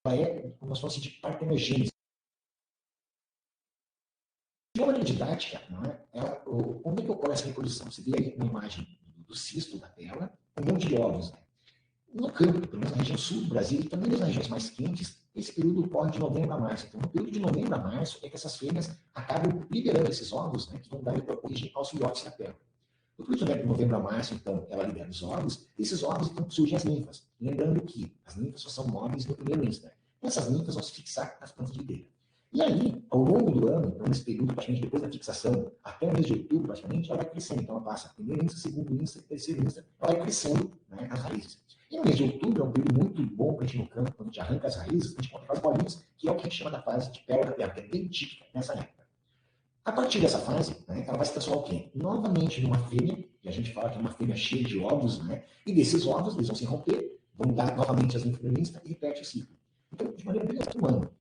Ela é como se fosse de partenogênese. De uma maneira didática, não é? Como é que ocorre essa reprodução? Você vê aí uma imagem do cisto da tela, um monte de ovos. Né? No campo, pelo menos na região sul do Brasil, e também nas regiões mais quentes, esse período ocorre de novembro a março. Então, no período de novembro a março é que essas fêmeas acabam liberando esses ovos, né, que vão dar origem aos filhotes da tela. No período de novembro a março, então, ela libera os ovos, e esses ovos, então, surgem as ninfas. Lembrando que as ninfas só são móveis no primeiro instante. Essas ninfas vão se fixar nas plantas de videira. E aí, ao longo do ano, então, nesse período, praticamente depois da fixação, até o mês de outubro, praticamente, ela vai crescendo. Então, ela passa primeiro insta, segundo insta, terceiro insta, ela vai crescendo, né, as raízes. E no mês de outubro é um período muito bom para a gente ir no campo, quando a gente arranca as raízes, a gente encontra as bolinhas, que é o que a gente chama da fase de pérola da terra, que é bem típica nessa época. A partir dessa fase, né, ela vai se transformar o quê? Novamente numa fêmea, que a gente fala que é uma fêmea cheia de ovos, né? E desses ovos, eles vão se romper, vão dar novamente as ninfas e repete o ciclo. Então, de maneira bem humana,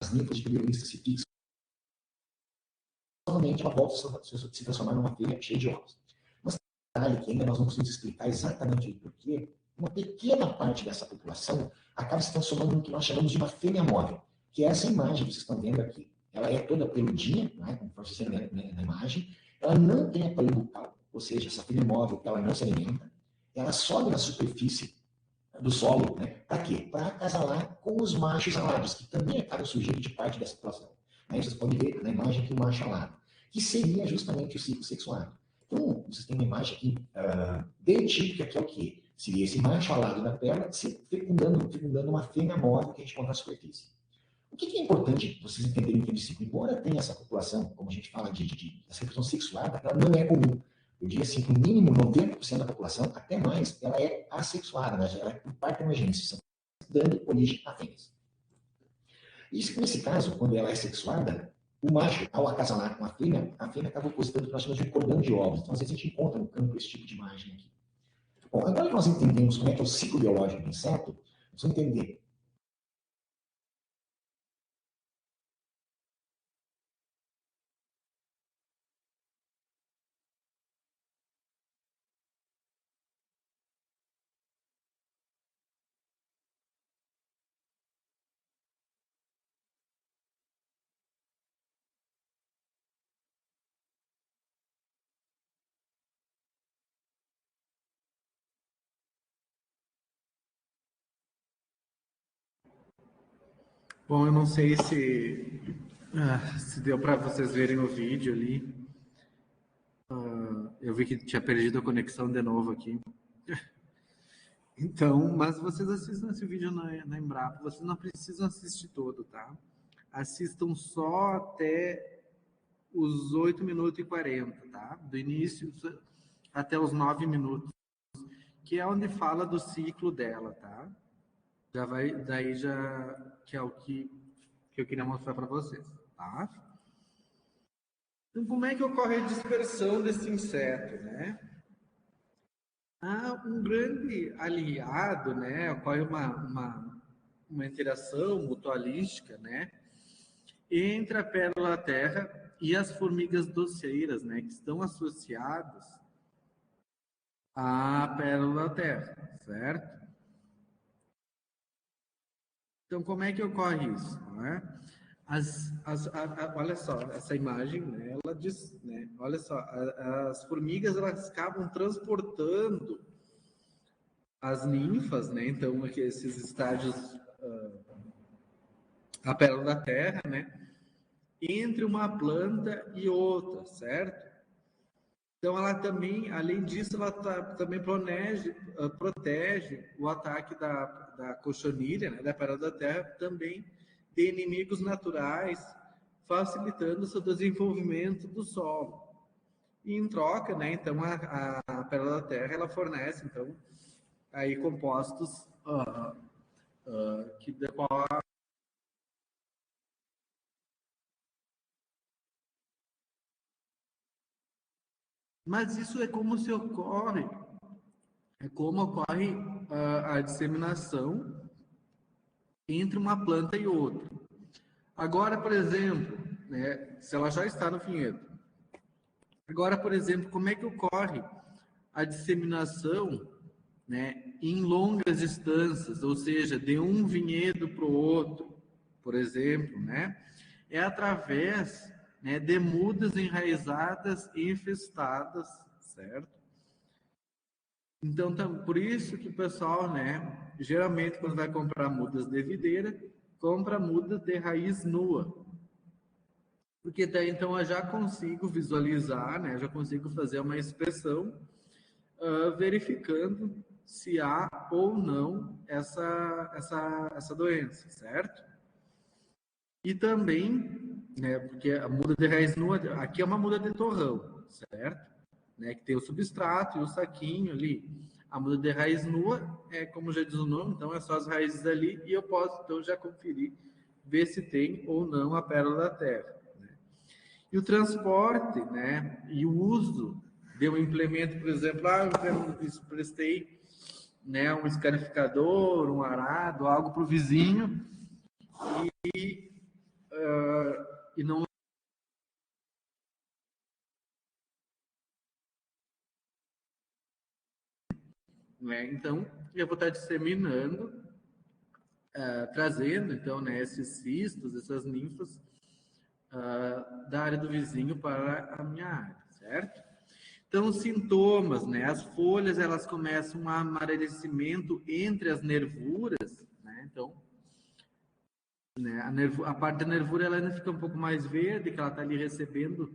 as ninfas de primeirista se fixam, novamente ela volta a se transformar numa fêmea cheia de ovos. Mas detalhe que ainda nós não conseguimos explicar exatamente o porquê, uma pequena parte dessa população acaba se transformando no que nós chamamos de uma fêmea móvel, que é essa imagem que vocês estão vendo aqui. Ela é toda peludinha, né, como vocês estão vendo na imagem, ela não tem aparelho bucal, ou seja, essa fêmea móvel ela não se alimenta, ela sobe na superfície do solo, né? Para quê? Para acasalar com os machos alados, que também acabam surgindo de parte dessa população. Aí vocês podem ver na imagem aqui o macho alado, que seria justamente o ciclo sexuado. Então, vocês têm uma imagem aqui bem típica, que é o quê? Seria esse macho alado da perna se fecundando uma fêmea móvel que a gente encontra na superfície. O que é importante vocês entenderem em termos de ciclo? Embora tenha essa população, como a gente fala de reprodução sexuada, ela não é comum. Eu diria assim, que no mínimo 90% da população, até mais, ela é assexuada, né? Ela é por partenogênese, dando origem a fêmeas. Isso, nesse caso, quando ela é sexuada, o macho, ao acasalar com a fêmea acaba opositando o que nós chamamos de cordão de ovos. Então, às vezes, a gente encontra no campo esse tipo de imagem aqui. Bom, agora que nós entendemos como é que é o ciclo biológico do inseto, vamos entender Bom, eu não sei se deu para vocês verem o vídeo ali. Eu vi que tinha perdido a conexão de novo aqui. Então, mas vocês assistam esse vídeo na Embrapa, vocês não precisam assistir todo, tá? Assistam só até os 8 minutos e 40, tá? Do início até os 9 minutos, que é onde fala do ciclo dela, tá? Já vai, daí já, que é o que eu queria mostrar para vocês, tá? Então, como é que ocorre a dispersão desse inseto, né? Um grande aliado, né? Ocorre uma interação mutualística, né? Entre a pérola terra e as formigas doceiras, né? Que estão associadas à pérola terra, certo? Então, como é que ocorre isso, né? Olha só, essa imagem, né, ela diz, né, olha só, as formigas elas acabam transportando as ninfas, né, então aqui, esses estágios, a pérola da terra, né, entre uma planta e outra, certo? Então ela também, além disso, ela também protege o ataque da cochonilha, né, da pérola da terra, também de inimigos naturais, facilitando o seu desenvolvimento do solo. E em troca, né, então a pérola da terra ela fornece então aí compostos que decorrem. Mas isso é como ocorre a disseminação entre uma planta e outra. Agora, por exemplo, né, se ela já está no vinhedo. Agora, por exemplo, como é que ocorre a disseminação, né, em longas distâncias, ou seja, de um vinhedo para o outro, por exemplo, né, é através, né, de mudas enraizadas e infestadas, certo? Então, por isso que o pessoal, né, geralmente quando vai comprar mudas de videira, compra mudas de raiz nua, porque daí então eu já consigo visualizar, né, já consigo fazer uma inspeção, verificando se há ou não essa doença, certo? E também, né, porque a muda de raiz nua, aqui é uma muda de torrão, certo? Né, que tem o substrato e o saquinho ali. A muda de raiz nua é, como já diz o nome, então é só as raízes ali e eu posso então já conferir, ver se tem ou não a pérola da terra. Né? E o transporte, né, e o uso de um implemento, por exemplo, eu prestei, né, um escarificador, um arado, algo para o vizinho e não, né? Então, eu vou estar disseminando, trazendo, então, né, esses cistos, essas ninfas, da área do vizinho para a minha área, certo? Então, os sintomas, né? As folhas, elas começam um amarelecimento entre as nervuras, né? Então, né, a parte da nervura, ela ainda fica um pouco mais verde, que ela está ali recebendo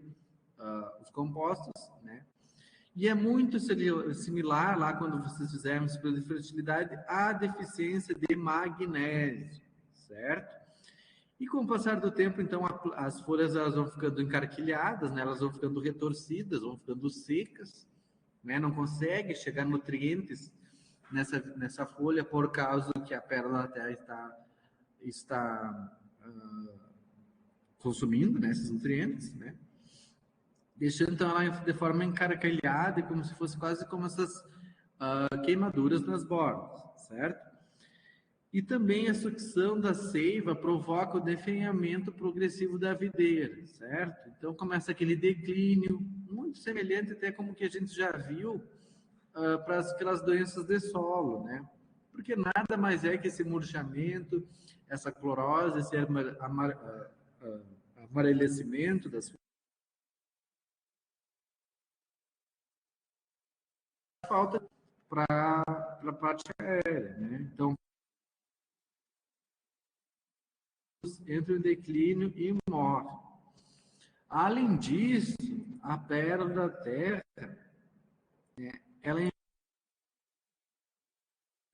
os compostos, né? E é muito similar lá quando vocês fizerem ciclo de fertilidade à deficiência de magnésio, certo? E com o passar do tempo, então, as folhas elas vão ficando encarquilhadas, né? Elas vão ficando retorcidas, vão ficando secas, né? Não consegue chegar nutrientes nessa folha por causa que a pérola da terra está consumindo, né, esses nutrientes, né? Deixando então ela de forma encarquilhada, como se fosse quase como essas queimaduras nas bordas, certo? E também a sucção da seiva provoca o definhamento progressivo da videira, certo? Então começa aquele declínio, muito semelhante até como que a gente já viu para aquelas doenças de solo, né? Porque nada mais é que esse murchamento, essa clorose, esse amarelecimento das falta para a parte aérea, né? Então, entra em declínio e morre. Além disso, a pérola da terra, ela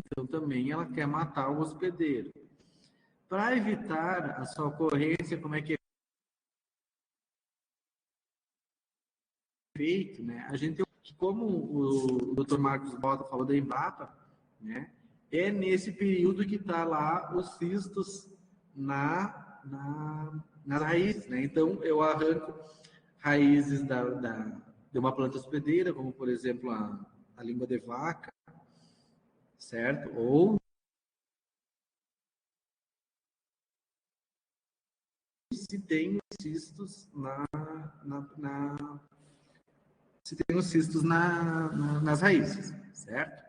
então também ela quer matar o hospedeiro. Para evitar a sua ocorrência, como é que é feito, né? A gente, como o Dr. Marcos Bota falou da Embrapa, né? É nesse período que está lá os cistos nas raízes, né? Então, eu arranco raízes de uma planta hospedeira, como, por exemplo, a língua de vaca, certo? Ou se tem cistos nas raízes, certo?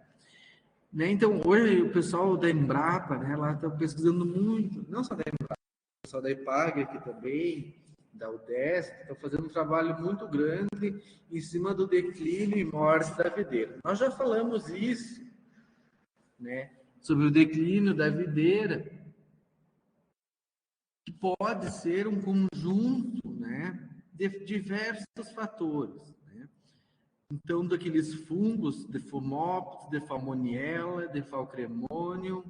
Né? Então, hoje o pessoal da Embrapa, né, lá está pesquisando muito, não só da Embrapa, o pessoal da EPAG aqui também, da UDESC, estão fazendo um trabalho muito grande em cima do declínio e morte da videira. Nós já falamos isso, né, sobre o declínio da videira, que pode ser um conjunto, né, de diversos fatores. Então, daqueles fungos de Fumópsis, de Falmoniella, de Falcremônio,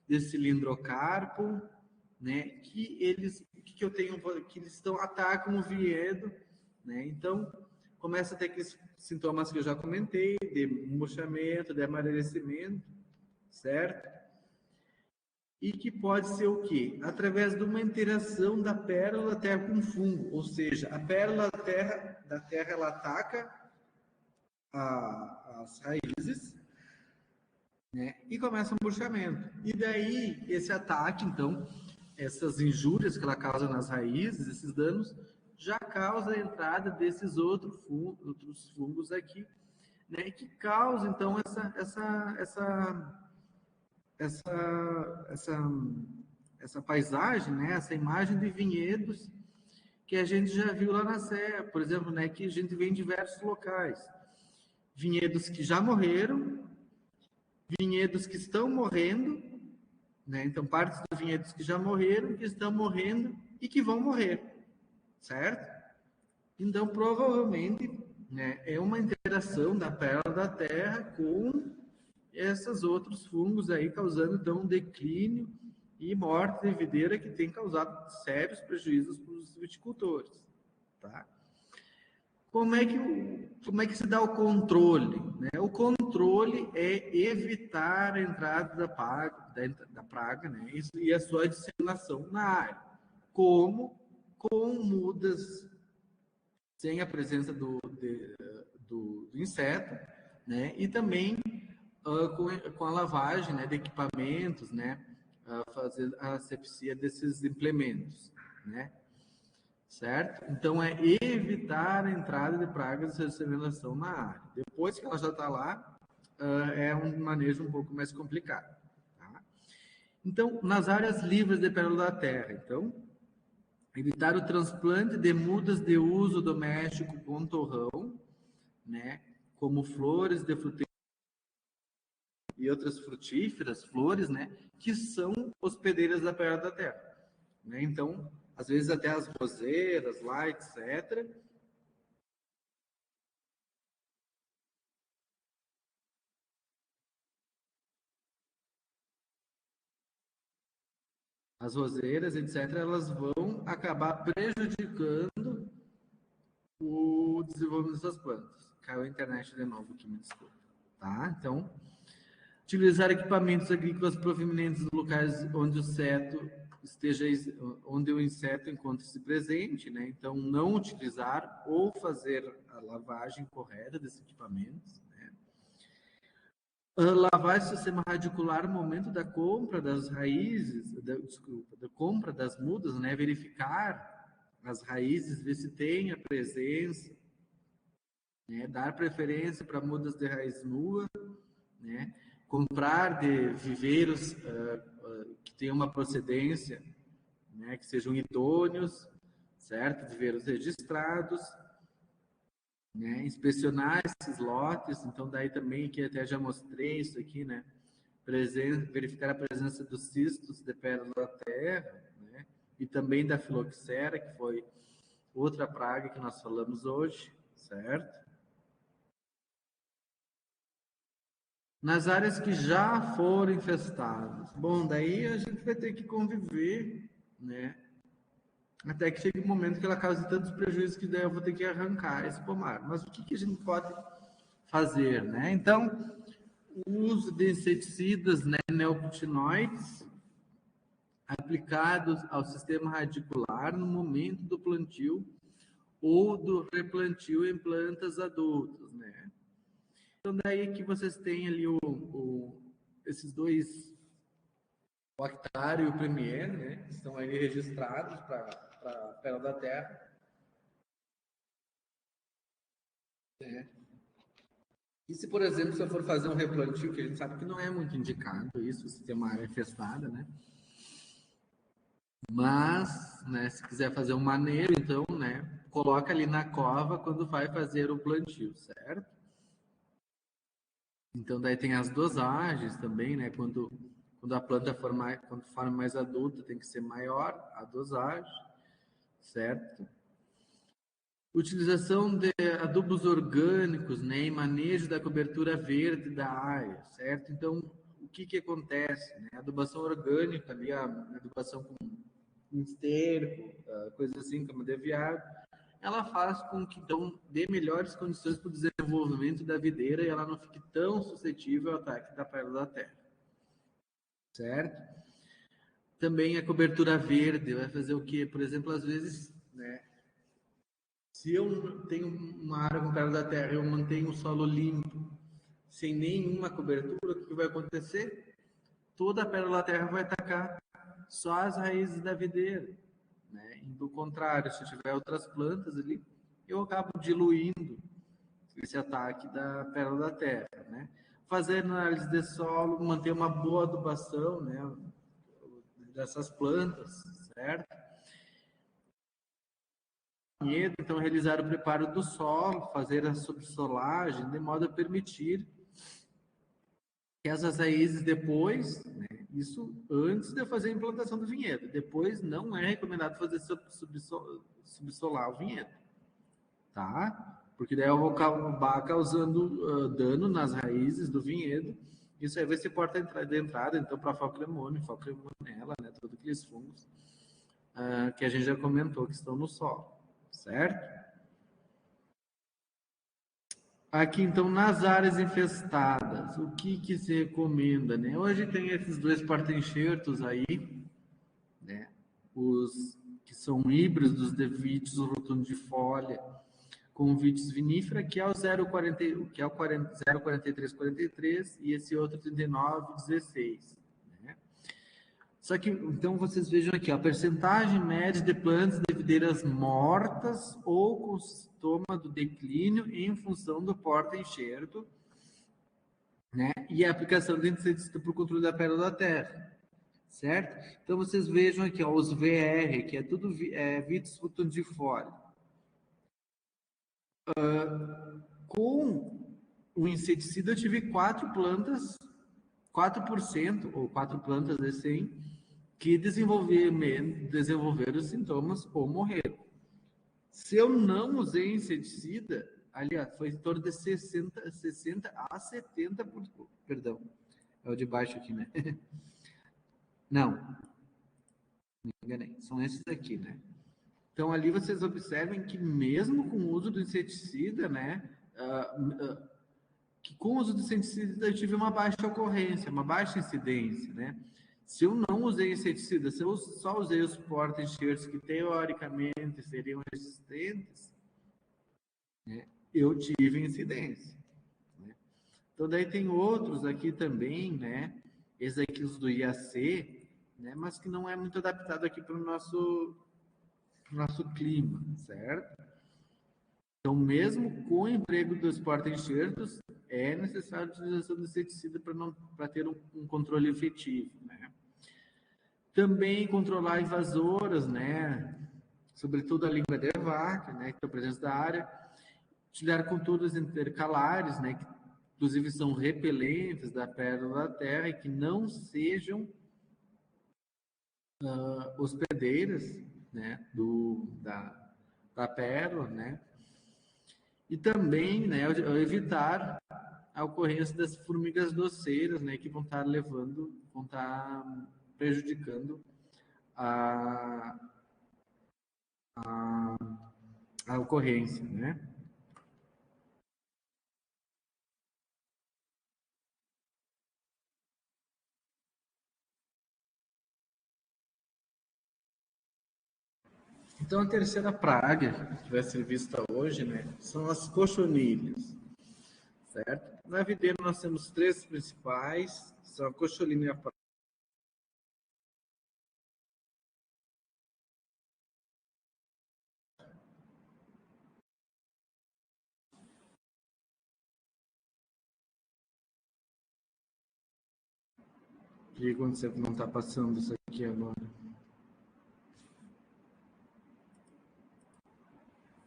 de cilindrocarpo, né, que eu tenho, que eles atacam o vinhedo, né? Então, começa a ter aqueles sintomas que eu já comentei, de murchamento, de amarelecimento, certo? E que pode ser o quê? Através de uma interação da pérola terra com fungo, ou seja, a pérola da terra ela ataca as raízes, né? E começa um murchamento. E daí, esse ataque, então, essas injúrias que ela causa nas raízes, esses danos, já causa a entrada desses outros fungos aqui, né? Que causa, então, essa paisagem, né? Essa imagem de vinhedos que a gente já viu lá na Serra, por exemplo, né? Que a gente vê em diversos locais. Vinhedos que já morreram, vinhedos que estão morrendo, né? Então, partes dos vinhedos que já morreram, que estão morrendo e que vão morrer, certo? Então, provavelmente, né, é uma interação da pérola da terra com esses outros fungos aí, causando, então, um declínio e morte de videira que tem causado sérios prejuízos para os viticultores, tá? Como é que se dá o controle? Né? O controle é evitar a entrada da praga, né? E a sua disseminação na área. Como? Com mudas sem a presença do inseto, né? E também com a lavagem, né, de equipamentos, né? Fazer a asepsia desses implementos, né? Certo? Então, é evitar a entrada de pragas e disseminação na área. Depois que ela já está lá, é um manejo um pouco mais complicado. Tá? Então, nas áreas livres de pérola da terra, então, evitar o transplante de mudas de uso doméstico com torrão, né, como flores de fruteira e outras frutíferas, flores, né, que são hospedeiras da pérola da terra. Né? Então, às vezes até as roseiras lá, etc. As roseiras, etc., elas vão acabar prejudicando o desenvolvimento dessas plantas. Caiu a internet de novo aqui, me desculpa. Tá? Então, utilizar equipamentos agrícolas provenientes de locais onde o inseto encontre-se presente, né? Então, não utilizar ou fazer a lavagem correta desses equipamentos, né? Lavar esse sistema radicular no momento da compra das raízes, da compra das mudas, né? Verificar as raízes, ver se tem a presença, né? Dar preferência para mudas de raiz nua, né? Comprar de viveiros que tenham uma procedência, né? Que sejam idôneos, certo? Viveiros registrados, né? Inspecionar esses lotes, então daí também que até já mostrei isso aqui, né? Verificar a presença dos cistos de pérola da terra, né? e também da filoxera, que foi outra praga que nós falamos hoje, certo? Nas áreas que já foram infestadas, bom, daí a gente vai ter que conviver, né? Até que chegue um momento que ela cause tantos prejuízos que daí eu vou ter que arrancar esse pomar. Mas o que a gente pode fazer, né? Então, o uso de inseticidas, né, neonicotinoides aplicados ao sistema radicular no momento do plantio ou do replantio em plantas adultas, né? Então, daí que vocês têm ali esses dois, o Actário e o Premier, né? Que estão aí registrados para a Pérola da Terra. É. E se, por exemplo, se eu for fazer um replantio, que a gente sabe que não é muito indicado isso, se tem uma área infestada, né? Mas, né, se quiser fazer um maneiro, então, né, coloca ali na cova quando vai fazer o plantio, certo? Então, daí tem as dosagens também, né? Quando a planta for mais adulta, tem que ser maior a dosagem, certo? Utilização de adubos orgânicos, né, e manejo da cobertura verde da área, certo? Então, o que acontece? Né? A adubação orgânica, ali, a adubação com esterco, coisa assim, como deviário, ela faz com que então dê melhores condições para o desenvolvimento da videira e ela não fique tão suscetível ao ataque da pérola da terra, certo? Também a cobertura verde vai fazer o quê? Por exemplo, às vezes, né, se eu tenho uma área com pérola da terra e eu mantenho o solo limpo, sem nenhuma cobertura, o que vai acontecer? Toda a pérola da terra vai atacar só as raízes da videira, né? E do contrário, se eu tiver outras plantas ali, eu acabo diluindo esse ataque da pérola da terra, né? Fazer análise de solo, manter uma boa adubação, né, dessas plantas, certo? Então, realizar o preparo do solo, fazer a subsolagem, de modo a permitir que essas raízes depois, né, isso antes de eu fazer a implantação do vinhedo, depois não é recomendado fazer subsolar o vinhedo, tá? Porque daí eu vou acabar causando dano nas raízes do vinhedo, isso aí vai ser porta de entrada, então, para Falcremonella, né, todos aqueles fungos que a gente já comentou que estão no solo, certo? Aqui, então, nas áreas infestadas, o que se recomenda, né? Hoje tem esses dois porta-enxertos aí, né? Os que são híbridos de vitis rotundifolia com vitis vinífera, que é o 0,40, que é o 0,4343 e esse outro 3916, né? Só que, então, vocês vejam aqui, a percentagem média de plantas de videiras mortas ou com sintoma do declínio em função do porta-enxerto, né? E a aplicação de inseticida para o controle da pérola da terra, certo? Então, vocês vejam aqui, ó, os VR, que é tudo Vitis rotundifolia. Com o inseticida, eu tive 4 plantas, 4% ou 4 plantas de 100, que desenvolveram os sintomas ou morreram. Se eu não usei inseticida, aliás, foi em torno de 60 a 70%. Perdão, é o de baixo aqui, né? Não, me enganei. São esses aqui, né? Então, ali vocês observem que mesmo com o uso do inseticida, né? Que com o uso do inseticida eu tive uma baixa ocorrência, uma baixa incidência, né? Se eu não usei inseticida, se eu só usei os porta-enxertos que teoricamente seriam resistentes, né, eu tive incidência, né? Então, daí tem outros aqui também, né? Esses aqui, os do IAC, né? Mas que não é muito adaptado aqui para o nosso clima, certo? Então, mesmo com o emprego dos porta-enxertos, é necessário a utilização de inseticida para ter um controle efetivo, né? Também controlar invasoras, né? Sobretudo a língua de vaca, né? Que estão presentes da área. Utilizar culturas intercalares, né? Que inclusive são repelentes da pérola da terra e que não sejam hospedeiras, né, da pérola, né, e também, né, evitar a ocorrência das formigas doceiras, né, que vão estar prejudicando a ocorrência, né? Então, a terceira praga que vai ser vista hoje, né, são as cochonilhas, certo? Na videira nós temos três principais, são a cochonilha praga. O que aconteceu que não está passando isso aqui agora?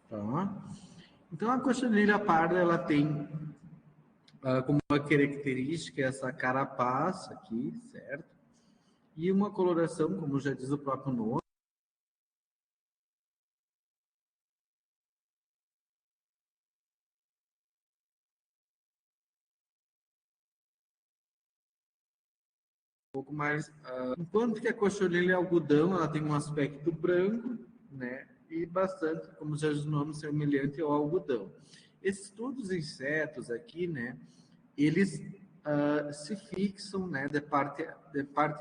Tá? Então, a cochonilha parda, ela tem como uma característica essa carapaça aqui, certo? E uma coloração, como já diz o próprio nome, um pouco mais. Enquanto que a cochonilha algodão, ela tem um aspecto branco, né? E bastante, como já diz o nome, semelhante ao algodão. Todos os insetos aqui, né? Eles se fixam, né?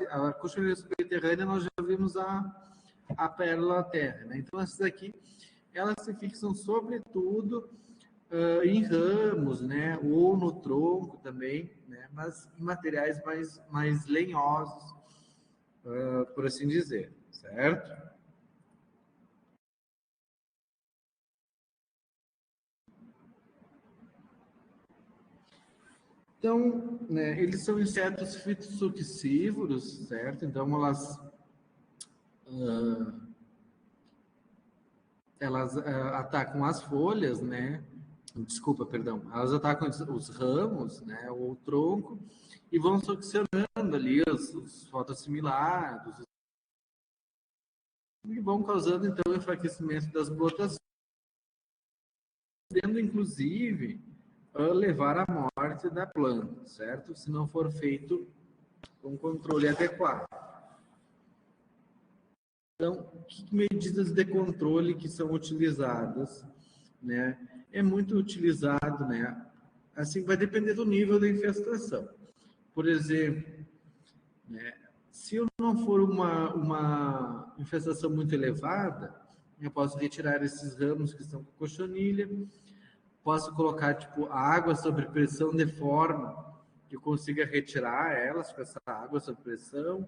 A cochonilha subterrânea, nós já vimos a pérola terra, né? Então, essas aqui, elas se fixam sobretudo em ramos, né? Ou no tronco também, né? Mas em materiais mais lenhosos, por assim dizer, certo? Então, né, eles são insetos fitosuccívoros, certo? Então, elas atacam as folhas, né? Desculpa, perdão. Elas atacam os ramos, né? Ou o tronco e vão succionando ali os fotossimilados e vão causando, então, o enfraquecimento das brotações, podendo, inclusive, levar à morte da planta, certo? Se não for feito um controle adequado. Então, que medidas de controle que são utilizadas, né? É muito utilizado, né? Assim, vai depender do nível da infestação. Por exemplo, né? Se eu não for uma infestação muito elevada, eu posso retirar esses ramos que estão com cochonilha, posso colocar tipo água sob pressão de forma que eu consiga retirar elas com essa água sob pressão,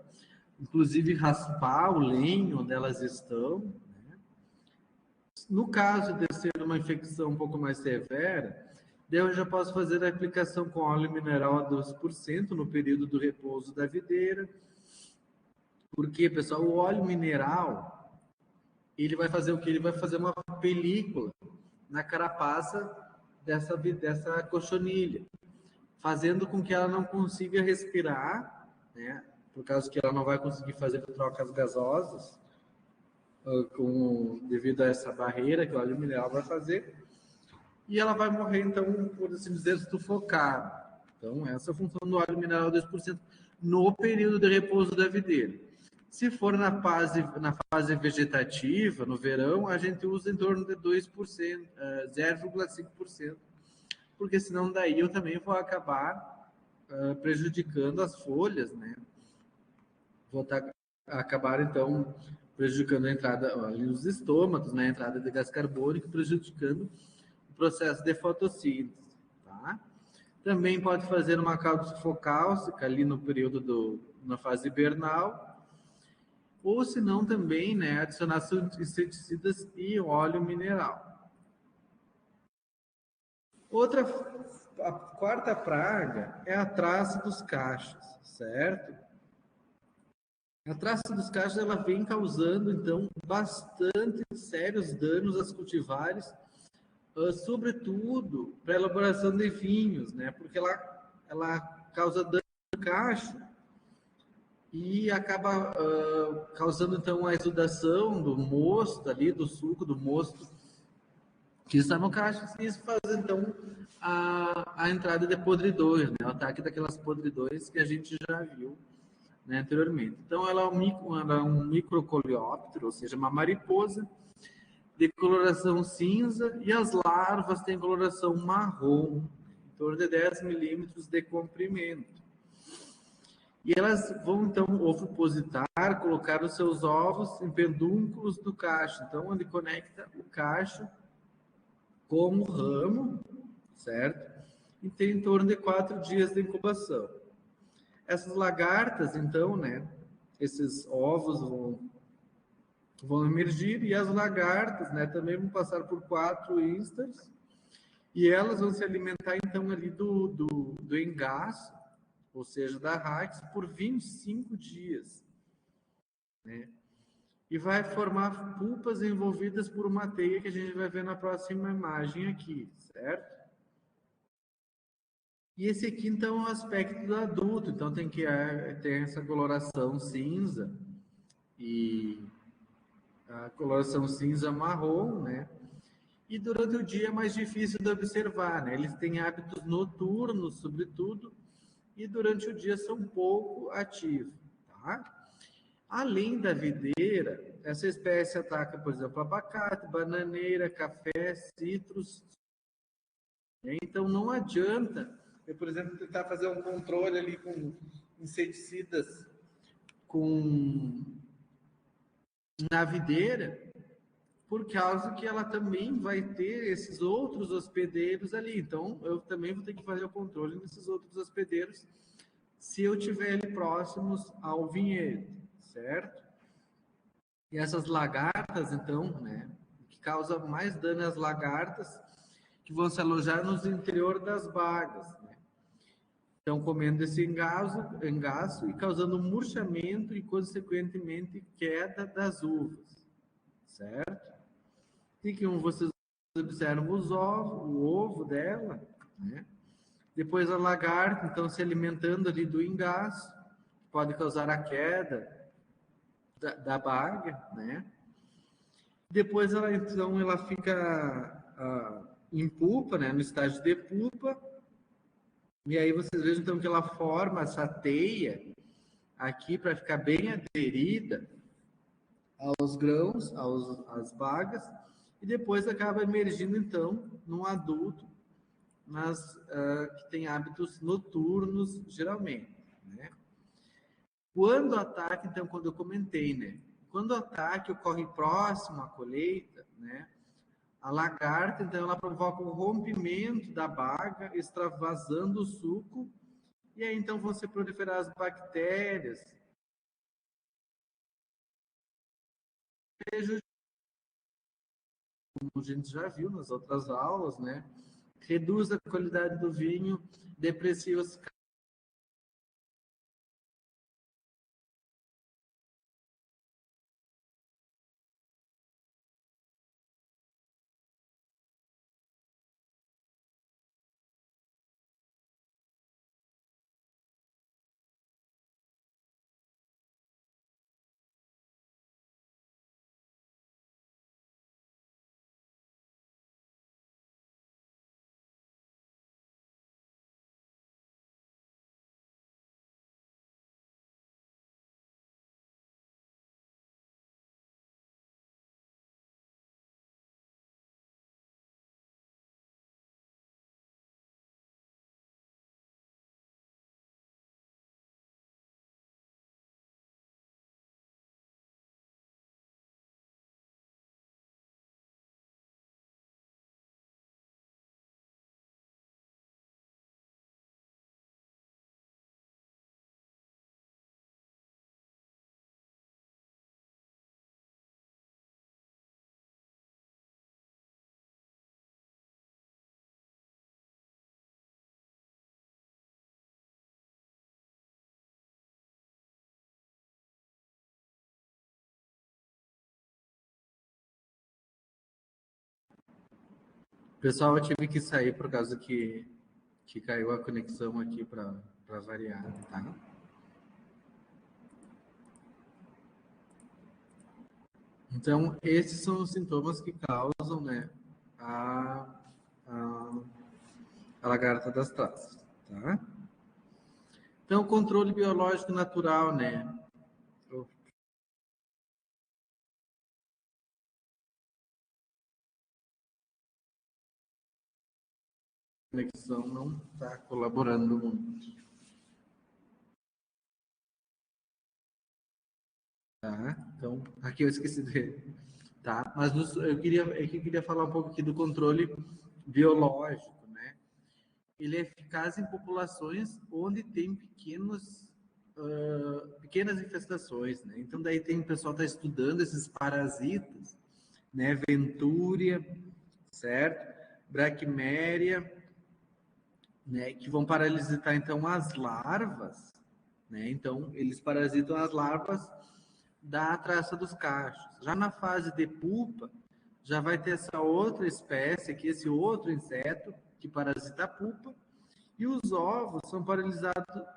inclusive raspar o lenho onde elas estão. Né? No caso de ser uma infecção um pouco mais severa, daí eu já posso fazer a aplicação com óleo mineral a 2% no período do repouso da videira. Porque, pessoal, o óleo mineral, ele vai fazer o que? Ele vai fazer uma película na carapaça dessa cochonilha, fazendo com que ela não consiga respirar, né? Por causa que ela não vai conseguir fazer trocas gasosas, devido a essa barreira que o óleo mineral vai fazer, e ela vai morrer, então, por assim dizer, sufocada. Então, essa é a função do óleo mineral 2% no período de repouso da videira. Se for na fase vegetativa, no verão, a gente usa em torno de 2%, 0,5%, porque senão daí eu também vou acabar prejudicando as folhas, né? Vou acabar, então, prejudicando a entrada ali nos estômatos, né? A entrada de gás carbônico, prejudicando o processo de fotossíntese, tá? Também pode fazer uma cáustica ali no período na fase hibernal, ou se não também, né, adicionar inseticidas e óleo mineral. A quarta praga é a traça dos cachos, certo? A traça dos cachos, ela vem causando, então, bastante sérios danos às cultivares, sobretudo para a elaboração de vinhos, né? Porque ela causa dano no cacho, e acaba causando, então, a exudação do mosto ali, do suco do mosto que está no cacho, e isso faz, então, a entrada de podridões, né? O ataque daquelas podridões que a gente já viu, né, anteriormente. Então, ela é um microcoleóptero, ou seja, uma mariposa de coloração cinza, e as larvas têm coloração marrom, em torno de 10 milímetros de comprimento. E elas vão, então, ovipositar, colocar os seus ovos em pedúnculos do cacho. Então, onde conecta o cacho com o ramo, certo? E tem em torno de 4 dias de incubação. Essas lagartas, então, né, esses ovos vão emergir, e as lagartas, né, também vão passar por 4 instars, e elas vão se alimentar, então, ali do engaço, ou seja, da ráquis, por 25 dias, né? E vai formar pulpas envolvidas por uma teia que a gente vai ver na próxima imagem aqui, certo? E esse aqui, então, é o aspecto do adulto. Então, tem que ter essa coloração cinza e a coloração cinza marrom, né? E durante o dia é mais difícil de observar, né? Eles têm hábitos noturnos, sobretudo, e durante o dia são pouco ativos, tá? Além da videira, essa espécie ataca, por exemplo, abacate, bananeira, café, citros. Então, não adianta eu, por exemplo, tentar fazer um controle ali com inseticidas na videira, por causa que ela também vai ter esses outros hospedeiros ali. Então, eu também vou ter que fazer o controle nesses outros hospedeiros se eu tiver ali próximos ao vinhedo, certo? E essas lagartas, então, né, que causa mais dano às lagartas, que vão se alojar nos interior das bagas, né? Então, comendo esse engaço e causando murchamento e, consequentemente, queda das uvas, certo? E que vocês observam o ovo dela, né? Depois a lagarta, então, se alimentando ali do engaço, pode causar a queda da baga, né? Depois ela, então, ela fica em pupa, né? No estágio de pupa, e aí vocês vejam, então, que ela forma essa teia aqui para ficar bem aderida aos grãos, às bagas, e depois acaba emergindo, então, num adulto, que tem hábitos noturnos, geralmente, né? Quando o ataque, então, quando eu comentei, né? Quando o ataque ocorre próximo à colheita, né? A lagarta, então, ela provoca o rompimento da baga, extravasando o suco, e aí, então, vão se proliferar as bactérias, como a gente já viu nas outras aulas, né? Reduz a qualidade do vinho, deprecia os. Pessoal, eu tive que sair por causa que caiu a conexão aqui para variar, tá? Então, esses são os sintomas que causam, né, a lagarta das traças, tá? Então, controle biológico natural, né? A conexão não está colaborando muito. Tá? Então, aqui eu esqueci de... Tá? Mas eu queria falar um pouco aqui do controle biológico, né? Ele é eficaz em populações onde tem pequenas infestações, né? Então, daí o pessoal está estudando esses parasitas, né? Ventúria, certo? Brachymeria, né? Que vão parasitar, então, as larvas, né? Então, eles parasitam as larvas da traça dos cachos. Já na fase de pupa, já vai ter essa outra espécie aqui, esse outro inseto que parasita a pupa, e os ovos são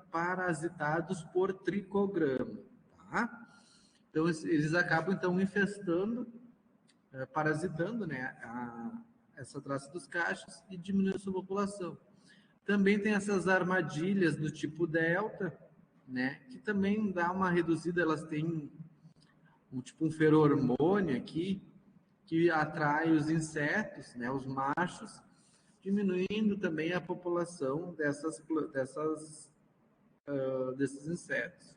parasitados por tricograma, tá? Então, eles acabam, então, infestando, parasitando, né, essa traça dos cachos e diminuindo a sua população. Também tem essas armadilhas do tipo delta, né, que também dá uma reduzida, elas têm um feromônio aqui, que atrai os insetos, né, os machos, diminuindo também a população desses insetos.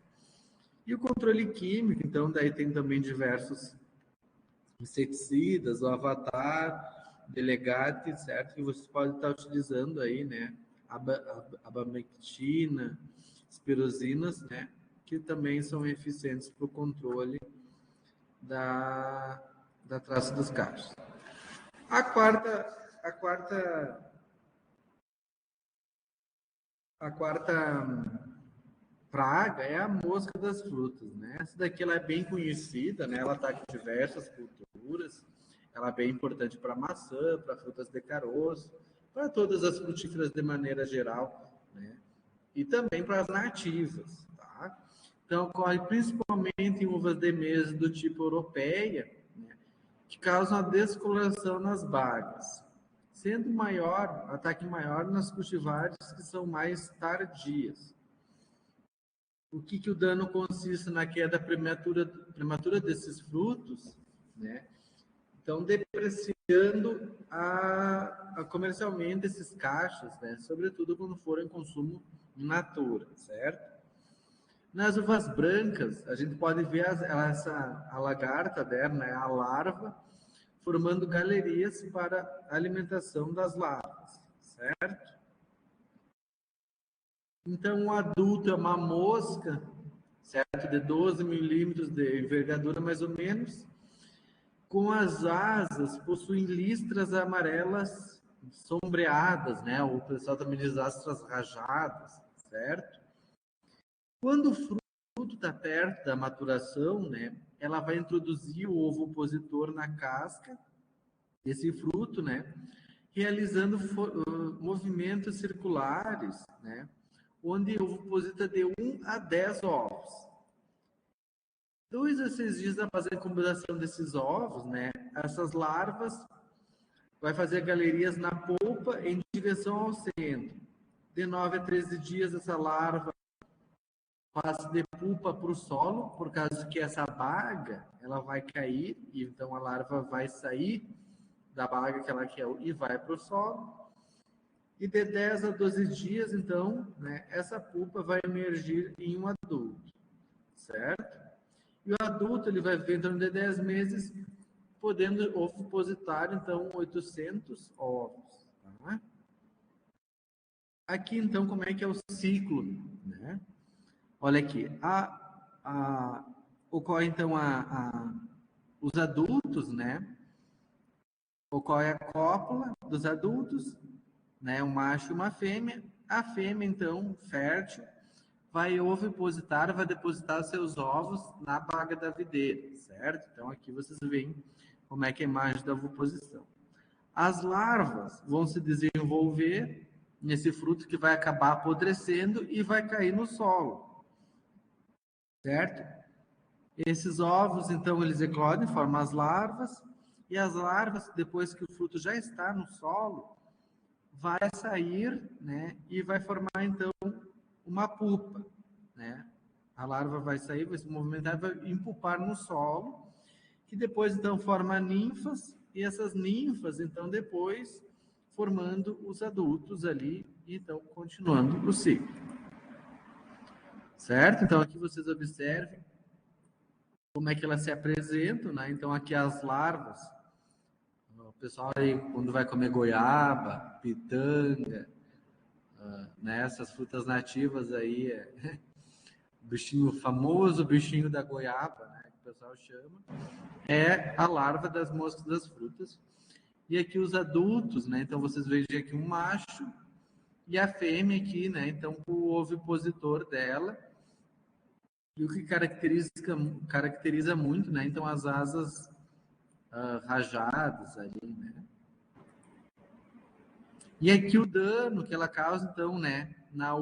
E o controle químico, então, daí tem também diversos inseticidas, o avatar, delegate, certo? Que vocês podem estar utilizando aí, né? Abamectina, espirozinas, né? Que também são eficientes para o controle da traça dos cachos. A quarta praga é a mosca das frutas, né? Essa daqui ela é bem conhecida, né? Ela está em diversas culturas. Ela é bem importante para maçã, para frutas de caroço, para todas as frutíferas de maneira geral, né? E também para as nativas, tá? Então, ocorre principalmente em uvas de mesa do tipo europeia, né? Que causam a descoloração nas bagas, sendo ataque maior nas cultivares que são mais tardias. O que o dano consiste na queda prematura desses frutos, né? Então, depreciando comercialmente esses cachos, né? Sobretudo quando forem consumo in natura, certo? Nas uvas brancas, a gente pode ver a lagarta dela, né? A larva, formando galerias para a alimentação das larvas, certo? Então, o adulto é uma mosca, certo? De 12 milímetros de envergadura, mais ou menos. Com as asas, possuem listras amarelas sombreadas, né? O pessoal também diz astras rajadas, certo? Quando o fruto está perto da maturação, né? Ela vai introduzir o ovo opositor na casca desse fruto, né? Realizando movimentos circulares, né? Onde o ovo oposita de 1 a 10 ovos. 2 a 6 dias após a incubação desses ovos, né? Essas larvas vai fazer galerias na polpa em direção ao centro. De 9 a 13 dias, essa larva passa de polpa para o solo, por causa que essa baga ela vai cair, e então a larva vai sair da baga que ela quer e vai para o solo. E de 10 a 12 dias, então, né, essa pulpa vai emergir em um adulto, certo? E o adulto ele vai viver em torno de 10 meses, podendo ovipositar, então, 800 ovos. Tá? Aqui, então, como é que é o ciclo, né? Olha aqui, ocorre, então, os adultos, né? Ocorre a cópula dos adultos, né? Um macho e uma fêmea. A fêmea, então, fértil, vai ovipositar, vai depositar seus ovos na baga da videira, certo? Então, aqui vocês veem como é que é a imagem da oviposição. As larvas vão se desenvolver nesse fruto que vai acabar apodrecendo e vai cair no solo, certo? Esses ovos, então, eles eclodem, formam as larvas, e as larvas, depois que o fruto já está no solo, vai sair, né, e vai formar, então, uma pupa, né? A larva vai sair, vai se movimentar, vai empupar no solo, que depois, então, forma ninfas, e essas ninfas, então, depois, formando os adultos ali, e então, continuando o ciclo. Certo? Então, aqui vocês observem como é que elas se apresentam, né? Então, aqui as larvas, o pessoal aí, quando vai comer goiaba, pitanga, né? Essas frutas nativas aí, o bichinho famoso, bichinho da goiaba, né? Que o pessoal chama, é a larva das moscas das frutas. E aqui os adultos, né? Então, vocês veem aqui um macho e a fêmea aqui, né? Então, o ovipositor dela. E o que caracteriza muito, né? Então, as asas rajadas ali, né? E aqui o dano que ela causa, então, né? Nas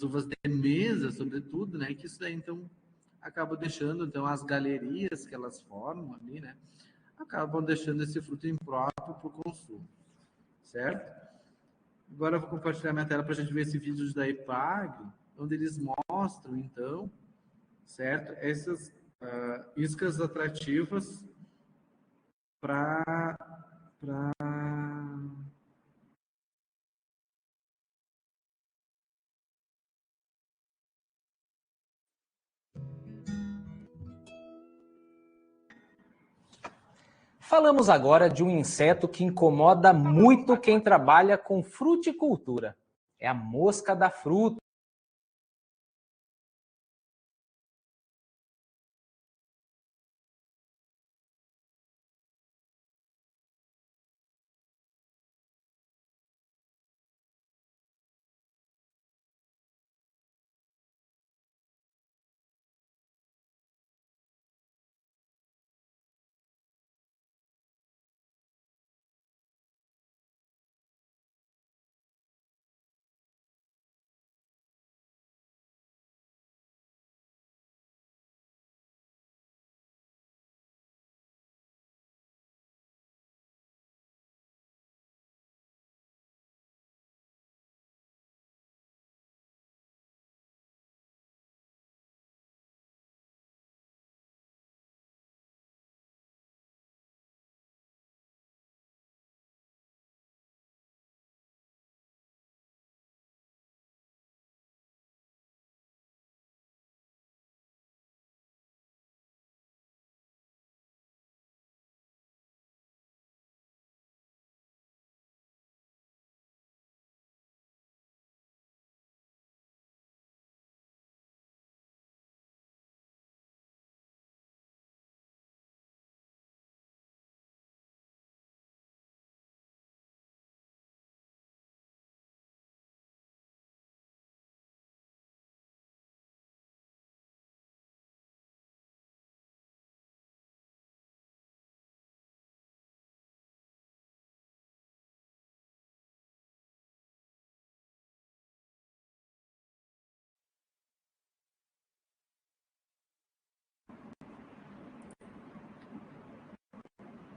uvas de mesa, sobretudo, né? Que isso daí, então, acaba deixando, então, as galerias que elas formam ali, né? Acabam deixando esse fruto impróprio para o consumo, certo? Agora eu vou compartilhar minha tela para a gente ver esse vídeo da IPAG, onde eles mostram, então, certo? Essas iscas atrativas para Falamos agora de um inseto que incomoda muito quem trabalha com fruticultura. É a mosca da fruta.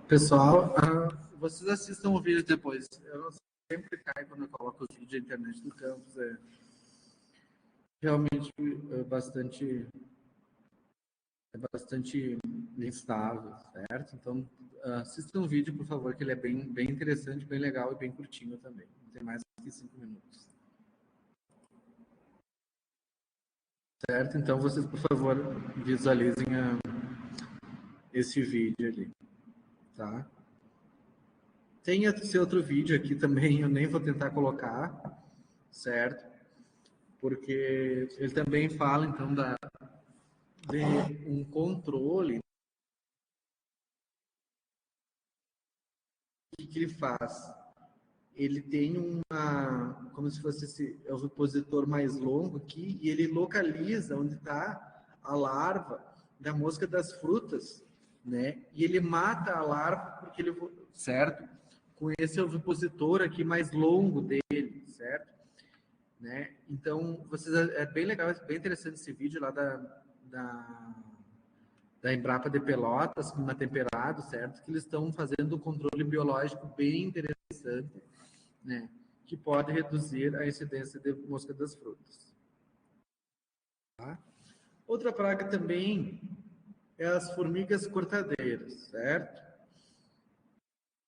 pessoal, vocês assistam o vídeo depois. Eu não sempre caio quando eu coloco os vídeos da internet do campus. É realmente bastante instável, certo? Então, assistam o vídeo, por favor, que ele é bem interessante, bem legal e bem curtinho também. Não tem mais que 5 minutos. Certo? Então, vocês, por favor, visualizem esse vídeo ali, tá? Tem esse outro vídeo aqui também, eu nem vou tentar colocar, certo? Porque ele também fala, então, de um controle. O que ele faz? Ele tem como se fosse esse ovipositor mais longo aqui, e ele localiza onde está a larva da mosca das frutas, né? E ele mata a larva porque ele, certo? Com esse ovipositor aqui mais longo dele, certo? né? Então, é bem legal, é bem interessante esse vídeo lá da Embrapa de Pelotas, clima temperado, certo? Que eles estão fazendo um controle biológico bem interessante, né? Que pode reduzir a incidência de mosca das frutas. Tá? Outra praga também é as formigas cortadeiras, certo?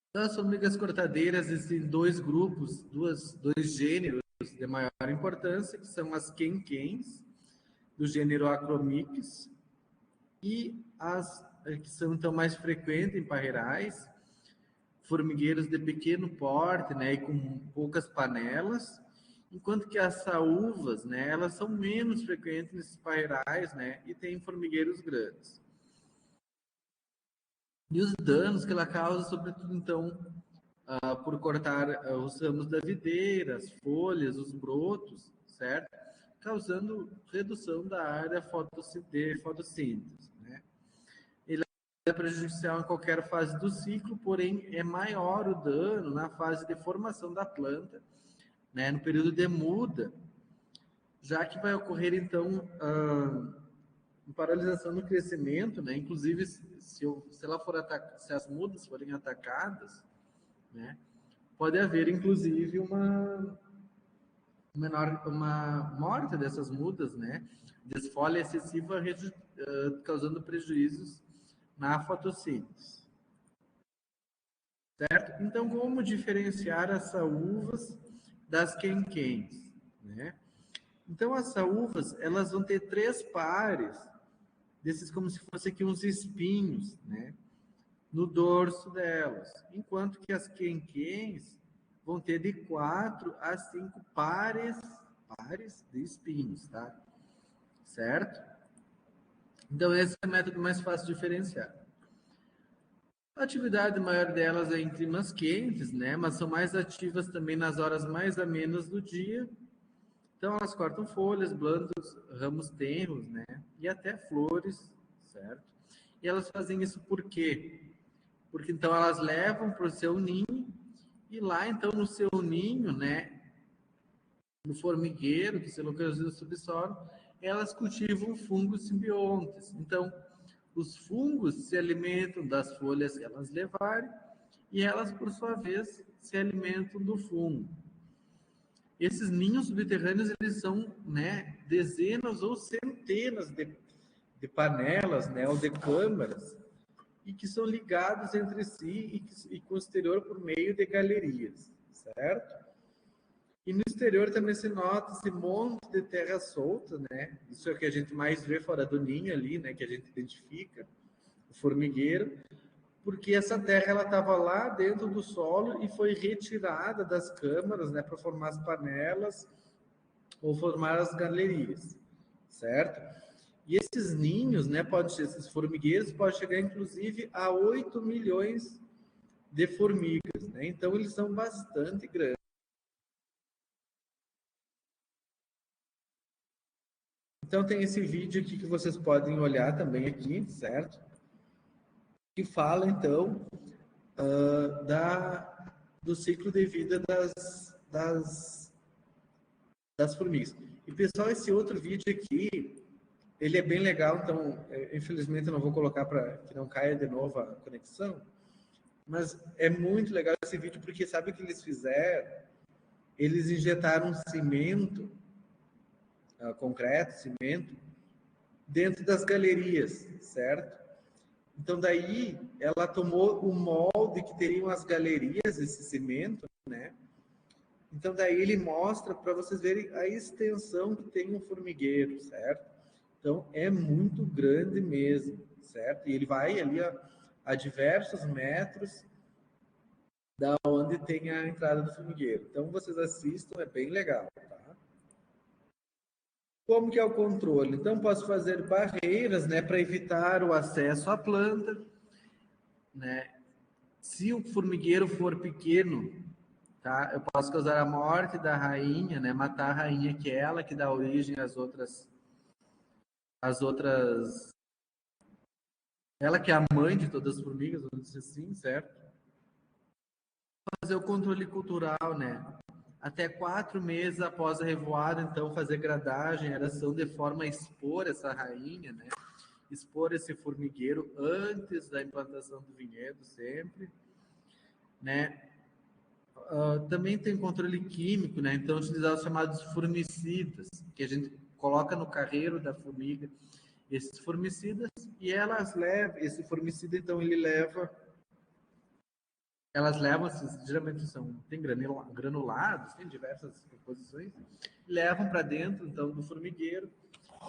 Então, as formigas cortadeiras existem dois grupos, dois gêneros de maior importância, que são as quenquens, do gênero Acromyces, e as que são então mais frequentes em parreirais, formigueiros de pequeno porte, né, e com poucas panelas, enquanto que as saúvas, né, elas são menos frequentes nesses parreirais, né, e tem formigueiros grandes. E os danos que ela causa, sobretudo, então, por cortar os ramos da videira, as folhas, os brotos, certo? Causando redução da área de fotossíntese, né? Ele é prejudicial em qualquer fase do ciclo, porém é maior o dano na fase de formação da planta, né? No período de muda, já que vai ocorrer, então, paralisação no crescimento, né? Inclusive, se as mudas forem atacadas, né? Pode haver, inclusive, uma morte dessas mudas, né? Desfolha excessiva, causando prejuízos na fotossíntese. Certo? Então, como diferenciar as saúvas das quenquens, né? Então, as saúvas, elas vão ter 3 pares desses, como se fosse aqui uns espinhos, né? No dorso delas, enquanto que as quenquens vão ter de 4 a 5 pares de espinhos, tá? Certo? Então, esse é o método mais fácil de diferenciar. A atividade maior delas é em climas quentes, né? Mas são mais ativas também nas horas mais amenas do dia. Então, elas cortam folhas, blandos, ramos tenros, né? E até flores, certo? E elas fazem isso por quê? Porque então elas levam para o seu ninho e lá então no seu ninho, né, no formigueiro que se localiza no subsolo, elas cultivam fungos simbiontes. Então, os fungos se alimentam das folhas que elas levarem e elas, por sua vez, se alimentam do fungo. Esses ninhos subterrâneos, eles são, né, dezenas ou centenas de panelas, né, ou de câmaras, e que são ligados entre si e com o exterior por meio de galerias, certo? E no exterior também se nota esse monte de terra solta, né? Isso é o que a gente mais vê fora do ninho ali, né? Que a gente identifica, o formigueiro, porque essa terra ela estava lá dentro do solo e foi retirada das câmaras, né? Para formar as panelas ou formar as galerias, certo? E esses ninhos, né, esses formigueiros, podem chegar inclusive a 8 milhões de formigas, né? Então, eles são bastante grandes. Então, tem esse vídeo aqui que vocês podem olhar também aqui, certo? Que fala, então, do ciclo de vida das formigas. E, pessoal, esse outro vídeo aqui, ele é bem legal, então, infelizmente, eu não vou colocar para que não caia de novo a conexão, mas é muito legal esse vídeo, porque sabe o que eles fizeram? Eles injetaram cimento, concreto, cimento, dentro das galerias, certo? Então, daí, ela tomou o molde que teriam as galerias, esse cimento, né? Então, daí ele mostra para vocês verem a extensão que tem um formigueiro, certo? Então, é muito grande mesmo, certo? E ele vai ali a diversos metros da onde tem a entrada do formigueiro. Então, vocês assistam, é bem legal, tá? Como que é o controle? Então, posso fazer barreiras, né, para evitar o acesso à planta, né? Se o formigueiro for pequeno, tá? Eu posso causar a morte da rainha, né? Matar a rainha, que é ela que dá origem às outras, ela que é a mãe de todas as formigas, vamos dizer assim, certo? Fazer o controle cultural, né? Até 4 meses após a revoada, então, fazer gradagem, eração, de forma a expor essa rainha, né? Expor esse formigueiro antes da implantação do vinhedo, sempre, né? Também tem controle químico, né? Então, utilizar os chamados formicidas, que a gente coloca no carreiro da formiga, esses formicidas, e elas levam, esse formicida, então, elas levam, geralmente tem granulados, tem diversas composições, levam para dentro, então, do formigueiro,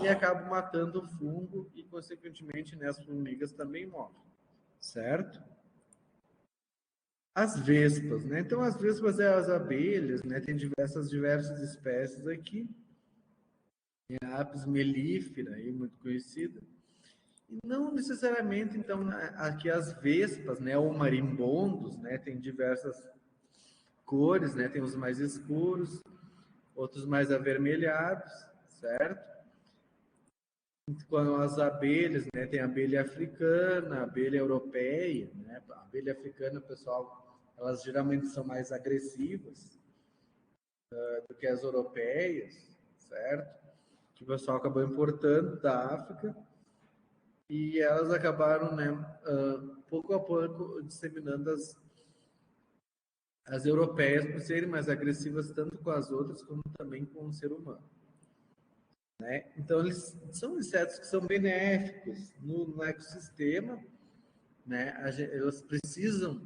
e acabam matando o fungo, e, consequentemente, né, as formigas também morrem, certo? As vespas, né? Então, as vespas é as abelhas, né? Tem diversas espécies aqui. Tem a Apis mellifera, aí, muito conhecida. E não necessariamente, então, aqui as vespas, né? Ou marimbondos, né? Tem diversas cores, né? Tem os mais escuros, outros mais avermelhados, certo? Com as abelhas, né? Tem a abelha africana, a abelha europeia, né? A abelha africana, pessoal, elas geralmente são mais agressivas do que as europeias, certo? Que o pessoal acabou importando da África e elas acabaram, né, pouco a pouco disseminando as europeias por serem mais agressivas tanto com as outras como também com o ser humano. Né? Então, eles são insetos que são benéficos no ecossistema, né? Elas precisam,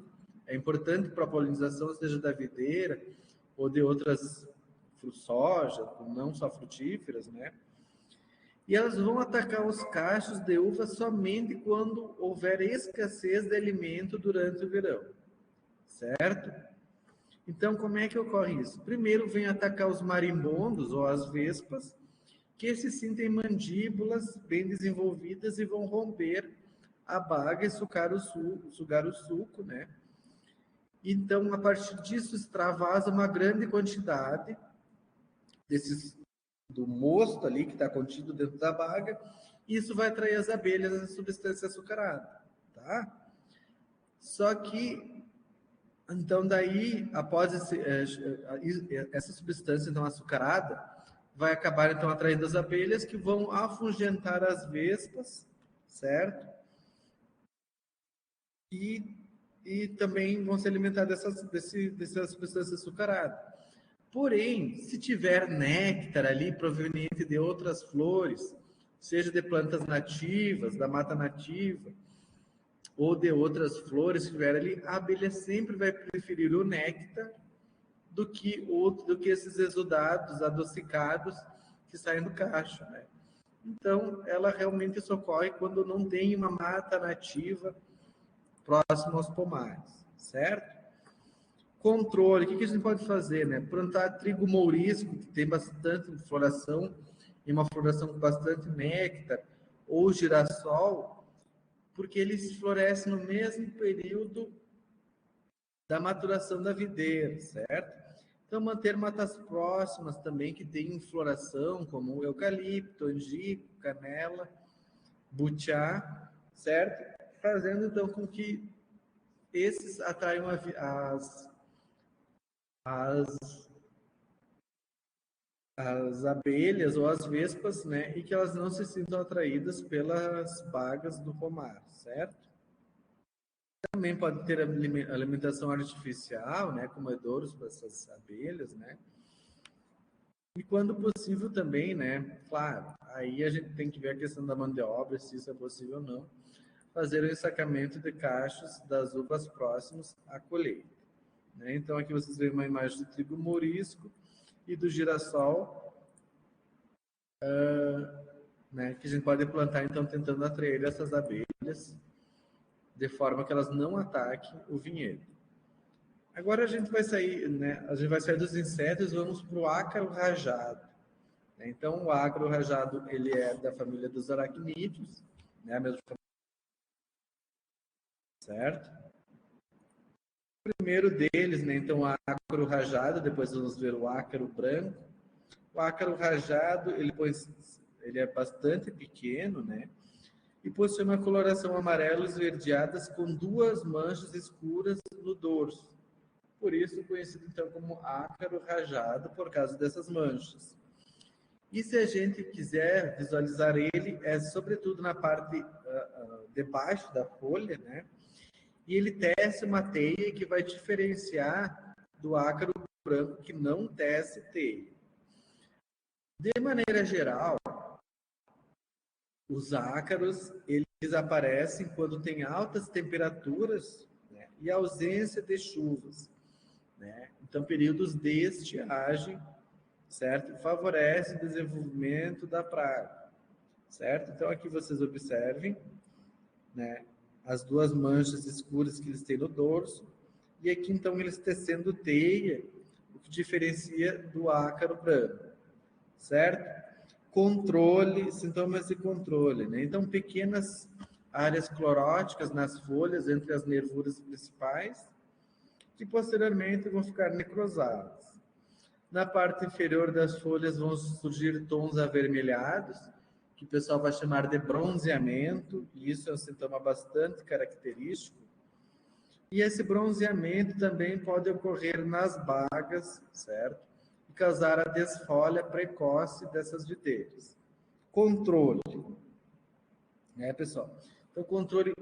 é importante para a polinização, seja da videira ou de outras soja, não só frutíferas, né? E elas vão atacar os cachos de uva somente quando houver escassez de alimento durante o verão, certo? Então, como é que ocorre isso? Primeiro vem atacar os marimbondos ou as vespas, que se sentem mandíbulas bem desenvolvidas e vão romper a baga e sugar o suco, né? Então, a partir disso, extravasa uma grande quantidade do mosto ali que está contido dentro da baga, e isso vai atrair as abelhas a substância açucarada, tá? Só que, então, daí, após essa substância então açucarada, vai acabar então atraindo as abelhas que vão afugentar as vespas, certo? E também vão se alimentar dessa substância açucarada. Porém, se tiver néctar ali proveniente de outras flores, seja de plantas nativas, da mata nativa, ou de outras flores que tiver ali, a abelha sempre vai preferir o néctar do que esses exudados adocicados que saem do cacho, né? Então, ela realmente socorre quando não tem uma mata nativa próximo aos pomares, certo? Controle, o que a gente pode fazer, né? Plantar trigo mourisco, que tem bastante floração, e uma floração com bastante néctar, ou girassol, porque eles florescem no mesmo período da maturação da videira, certo? Então, manter matas próximas também que têm floração, como o eucalipto, angico, canela, butiá, certo? Fazendo, então, com que esses atraiam as abelhas ou as vespas, né? E que elas não se sintam atraídas pelas bagas do pomar, certo? Também pode ter alimentação artificial, né? Comedouros para essas abelhas, né? E quando possível também, né? Claro, aí a gente tem que ver a questão da mão de obra, se isso é possível ou não, fazer o ensacamento de cachos das uvas próximos à colheita. Né? Então, aqui vocês veem uma imagem do trigo mourisco e do girassol, né? Que a gente pode plantar, então, tentando atrair essas abelhas de forma que elas não ataquem o vinhedo. Agora a gente vai sair, né? A gente vai sair dos insetos e vamos para o ácaro rajado. Então, o ácaro rajado, ele é da família dos aracnídeos, né? A mesma família, certo? O primeiro deles, né? Então, o ácaro rajado, depois vamos ver o ácaro branco. O ácaro rajado, ele é bastante pequeno, né? E possui uma coloração amarela esverdeada com duas manchas escuras no dorso. por isso conhecido então como ácaro rajado, por causa dessas manchas. E se a gente quiser visualizar ele, é sobretudo na parte debaixo da folha, né? E ele tece uma teia que vai diferenciar do ácaro branco que não tece teia. De maneira geral, os ácaros, eles aparecem quando tem altas temperaturas, né, e ausência de chuvas, né? Então, períodos de estiagem, certo? Favorece o desenvolvimento da praga, certo? Então, aqui vocês observem, né, as duas manchas escuras que eles têm no dorso, e aqui, então, eles tecendo teia, o que diferencia do ácaro branco, certo? Controle, sintomas de controle, né? Então, pequenas áreas cloróticas nas folhas, entre as nervuras principais, que posteriormente vão ficar necrosadas. Na parte inferior das folhas vão surgir tons avermelhados, que o pessoal vai chamar de bronzeamento, e isso é um sintoma bastante característico. E esse bronzeamento também pode ocorrer nas bagas, certo? E causar a desfolha precoce dessas videiras. Controle, né, pessoal? Então, controle,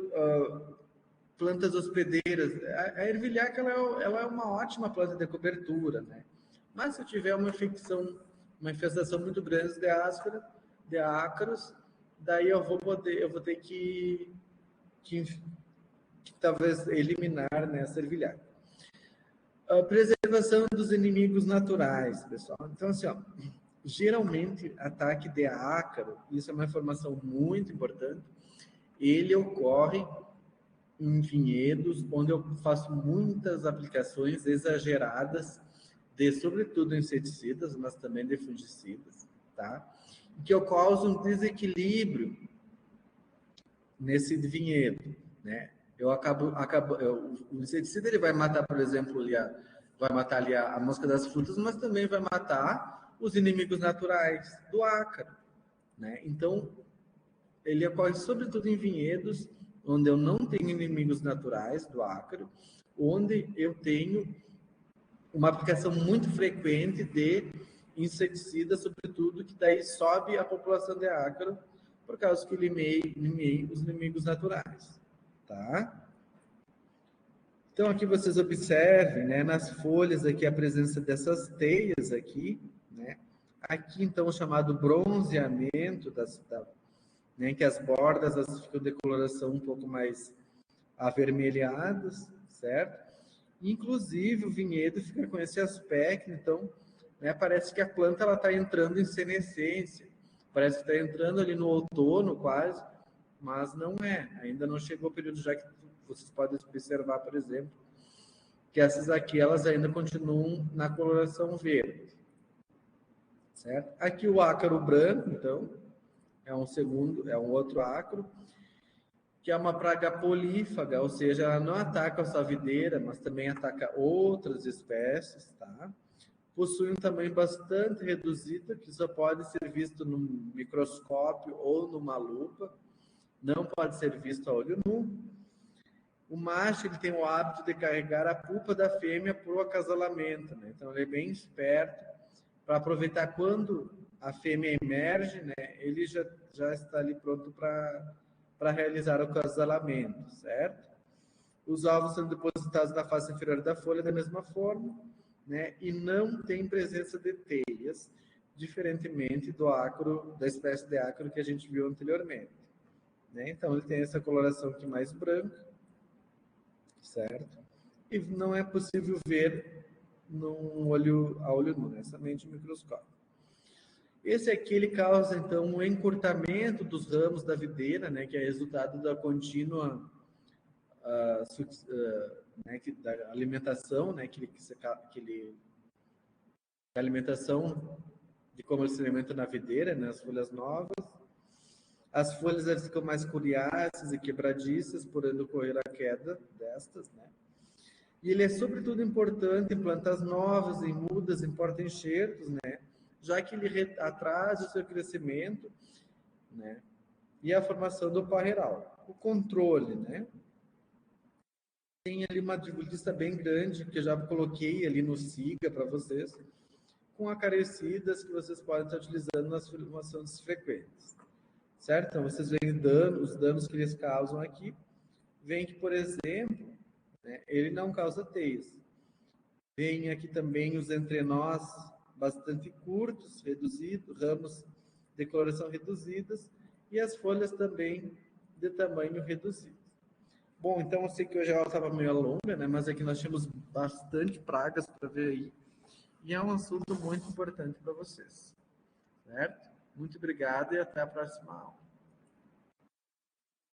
plantas hospedeiras. A ervilhaca, ela é uma ótima planta de cobertura, né? Mas se eu tiver uma infestação muito grande de áspera, de ácaros, daí eu vou ter que talvez eliminar, né, essa ervilhaca. A preservação dos inimigos naturais, pessoal. Então, assim, ó, geralmente, ataque de ácaro, isso é uma informação muito importante, ele ocorre em vinhedos, onde eu faço muitas aplicações exageradas de, sobretudo, inseticidas, mas também de fungicidas, tá? Que causa um desequilíbrio nesse vinhedo, né? O inseticida ele vai matar, por exemplo, a mosca das frutas, mas também vai matar os inimigos naturais do ácaro, né? Então, ele ocorre sobretudo em vinhedos onde eu não tenho inimigos naturais do ácaro, onde eu tenho uma aplicação muito frequente de inseticida, sobretudo, que daí sobe a população de ácaro, por causa que eliminei os inimigos naturais, tá? Então, aqui vocês observem, né, nas folhas aqui, a presença dessas teias aqui, né? Aqui, então, o chamado bronzeamento, né, que as bordas elas ficam de coloração um pouco mais avermelhadas, certo? Inclusive, o vinhedo fica com esse aspecto, então, né, parece que a planta está entrando em senescência, parece que está entrando ali no outono quase, mas não é, ainda não chegou o período, já que vocês podem observar, por exemplo, que essas aqui, elas ainda continuam na coloração verde, certo? Aqui o ácaro branco, então, é um outro ácaro, que é uma praga polífaga, ou seja, ela não ataca a sua videira, mas também ataca outras espécies, tá? Possui um tamanho bastante reduzido, que só pode ser visto no microscópio ou numa lupa, não pode ser visto a olho nu. O macho ele tem o hábito de carregar a pupa da fêmea para o acasalamento, né? Então ele é bem esperto para aproveitar quando a fêmea emerge, né? Ele já está ali pronto para realizar o acasalamento, certo? Os ovos são depositados na face inferior da folha da mesma forma, né? E não tem presença de teias, diferentemente do ácaro, da espécie de ácaro que a gente viu anteriormente, né? Então ele tem essa coloração aqui mais branca, certo? E não é possível ver a olho nu, né? Somente no microscópio. Esse aqui ele causa então um encurtamento dos ramos da videira, né? Que é resultado da contínua da alimentação, né? A alimentação de como ele se alimenta na videira, né? As folhas novas. As folhas elas ficam mais coriáceas e quebradiças, podendo ocorrer a queda destas, né? E ele é sobretudo importante em plantas novas, em mudas, em porta-enxertos, né? Já que ele atrasa o seu crescimento, né? E a formação do parreiral. O controle, né? tem ali uma lista bem grande, que eu já coloquei ali no SIGA para vocês, com acaricidas que vocês podem estar utilizando nas formações frequentes. Certo? Então, vocês veem os danos que eles causam aqui. Vem que, por exemplo, né, ele não causa teias. Vem aqui também os entrenós bastante curtos, reduzidos, ramos de coloração reduzidas, e as folhas também de tamanho reduzido. Bom, então eu sei que hoje a aula estava meio longa, né? Mas aqui nós tínhamos bastante pragas para ver aí. E é um assunto muito importante para vocês. Certo? Muito obrigado e até a próxima aula.